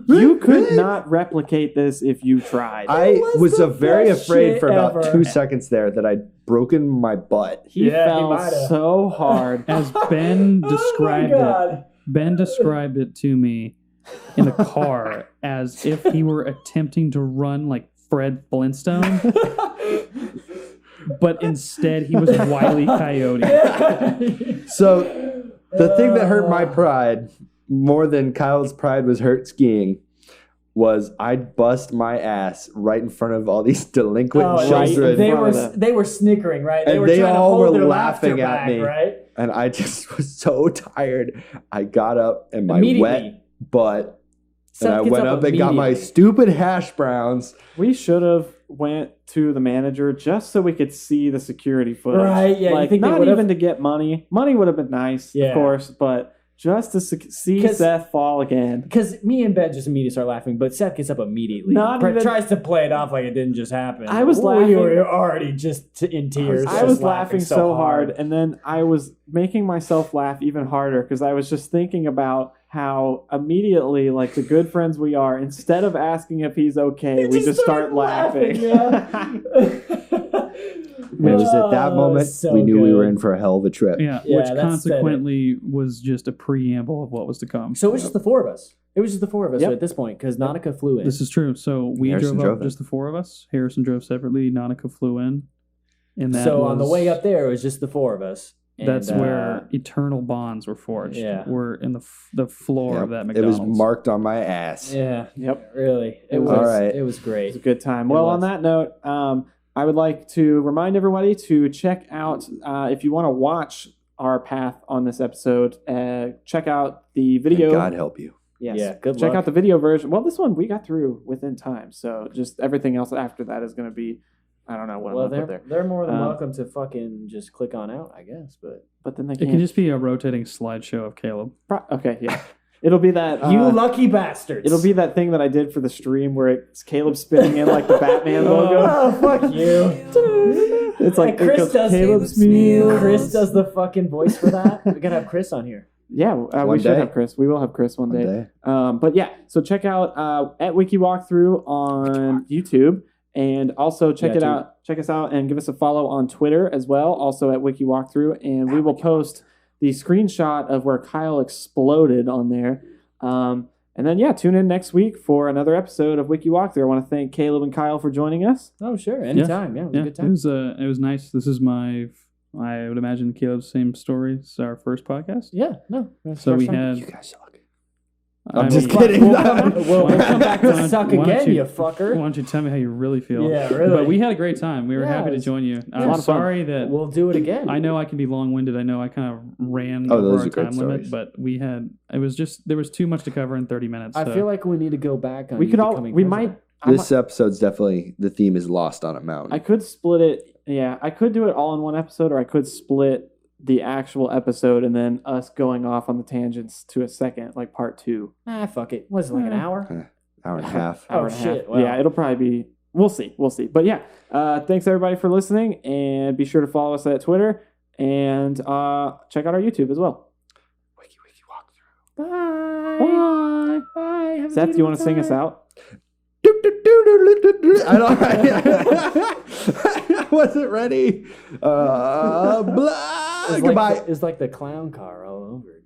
you could not replicate this if you tried. I was was the very best afraid shit for about ever. 2 seconds there that I'd broken my butt. he Yeah, he fell might've. so hard. As Ben Oh my described it, God. Ben described it to me in the car as if he were attempting to run like Fred Flintstone, but instead he was Wile E. Coyote. So the thing that hurt my pride more than Kyle's pride was hurt skiing was I'd bust my ass right in front of all these delinquent Oh, children. they in front were of them. they were snickering, right? And were they trying to all hold were their laughing laughter at back, me. right? And I just was so tired. I got up and my Immediately. wet butt. Seth And I gets went up and got my immediately. stupid hash browns. We should have went to the manager just so we could see the security footage. Right, yeah, you Like, think they not would've? even to get money. Money would have been nice, Yeah. of course, but just to see 'Cause- Seth fall again. Because me and Ben just immediately start laughing, but Seth gets up immediately. Not even- Tries to play it off like it didn't just happen. I was We laughing. were already just in tears. I just was laughing so hard, and then I was making myself laugh even harder because I was just thinking about how immediately, like the good friends we are, instead of asking if he's okay, we just start laughing. It was at that moment we knew we were in for a hell of a trip. Yeah, Yeah, which that consequently was just a preamble of what was to come. So it was just the four of us. It was just the four of us Yep. at this point because Nautica flew in. This is true. So we Harrison drove drove up, in. just the four of us. Harrison drove separately. Nautica flew in. And that So on the was- way up there, it was just the four of us. And, That's where eternal bonds were forged. Yeah. We're in the floor Yeah, of that it McDonald's. was marked on my ass. Yeah. Yep. Really. It was. All right. It was It great. was a good time. It Well, on was. that note, I would like to remind everybody to check out, if you want to watch our path on this episode, check out the video. May God help you. Yes. Yeah, good Check luck. out the video version. Well, this one we got through within time, so just everything else after that is going to be, I don't know what Well, I'm going to put there. they're more than Um, welcome to fucking just click on out, I guess. But But then they It can't. could just be a rotating slideshow of Caleb. Okay, yeah. It'll be that. you lucky bastards. It'll be that thing that I did for the stream where it's Caleb spinning in like the Batman logo. Oh, fuck you. It's like Chris it goes, does Caleb's meal. Chris does the fucking voice for that. We gotta have Chris on here. Yeah, we One should day. have Chris. We will have Chris one day. day. But yeah, so check out at Wiki Walkthrough on YouTube, and also check Yeah, out. Check us out and give us a follow on Twitter as well, also at Wiki Walkthrough, and we will post the screenshot of where Kyle exploded on there. And then yeah, tune in next week for another episode of Wiki Walkthrough. I want to thank Caleb and Kyle for joining us. Oh, sure. Anytime. Yeah, it was a good time. It was nice. This is my, I would imagine Caleb's same story as our first podcast. Yeah, no. that's So first we time. had. You guys suck. I I'm just mean, kidding. We'll come back to Why suck don't again, you- you fucker. Why don't you tell me how you really feel? Yeah, really. But we had a great time. We were Yeah, happy it to was- join you. a lot I'm of fun. sorry that We'll do it again. I know I can be long-winded. I know I kind of ran Oh, over those our are good time limit, stories. but we had there was too much to cover in 30 minutes. I so- feel like we need to go back on We you could all. becoming We president. might. This episode's definitely, the theme is Lost on a Mountain. I could split it. Yeah, I could do it all in one episode, or I could split the actual episode and then us going off on the tangents to a second, like part 2. Fuck it. Was it like an hour? Hour and a half. Oh, Hour and a shit. half. Wow. Yeah, it'll probably be. We'll see. But yeah, thanks everybody for listening, and be sure to follow us at Twitter and check out our YouTube as well. Wiki Walkthrough. Bye. Bye. Have a Seth, do you want to beautiful sing us time. out? I wasn't ready. Blah. It's Goodbye. like, it's like the clown car all over again.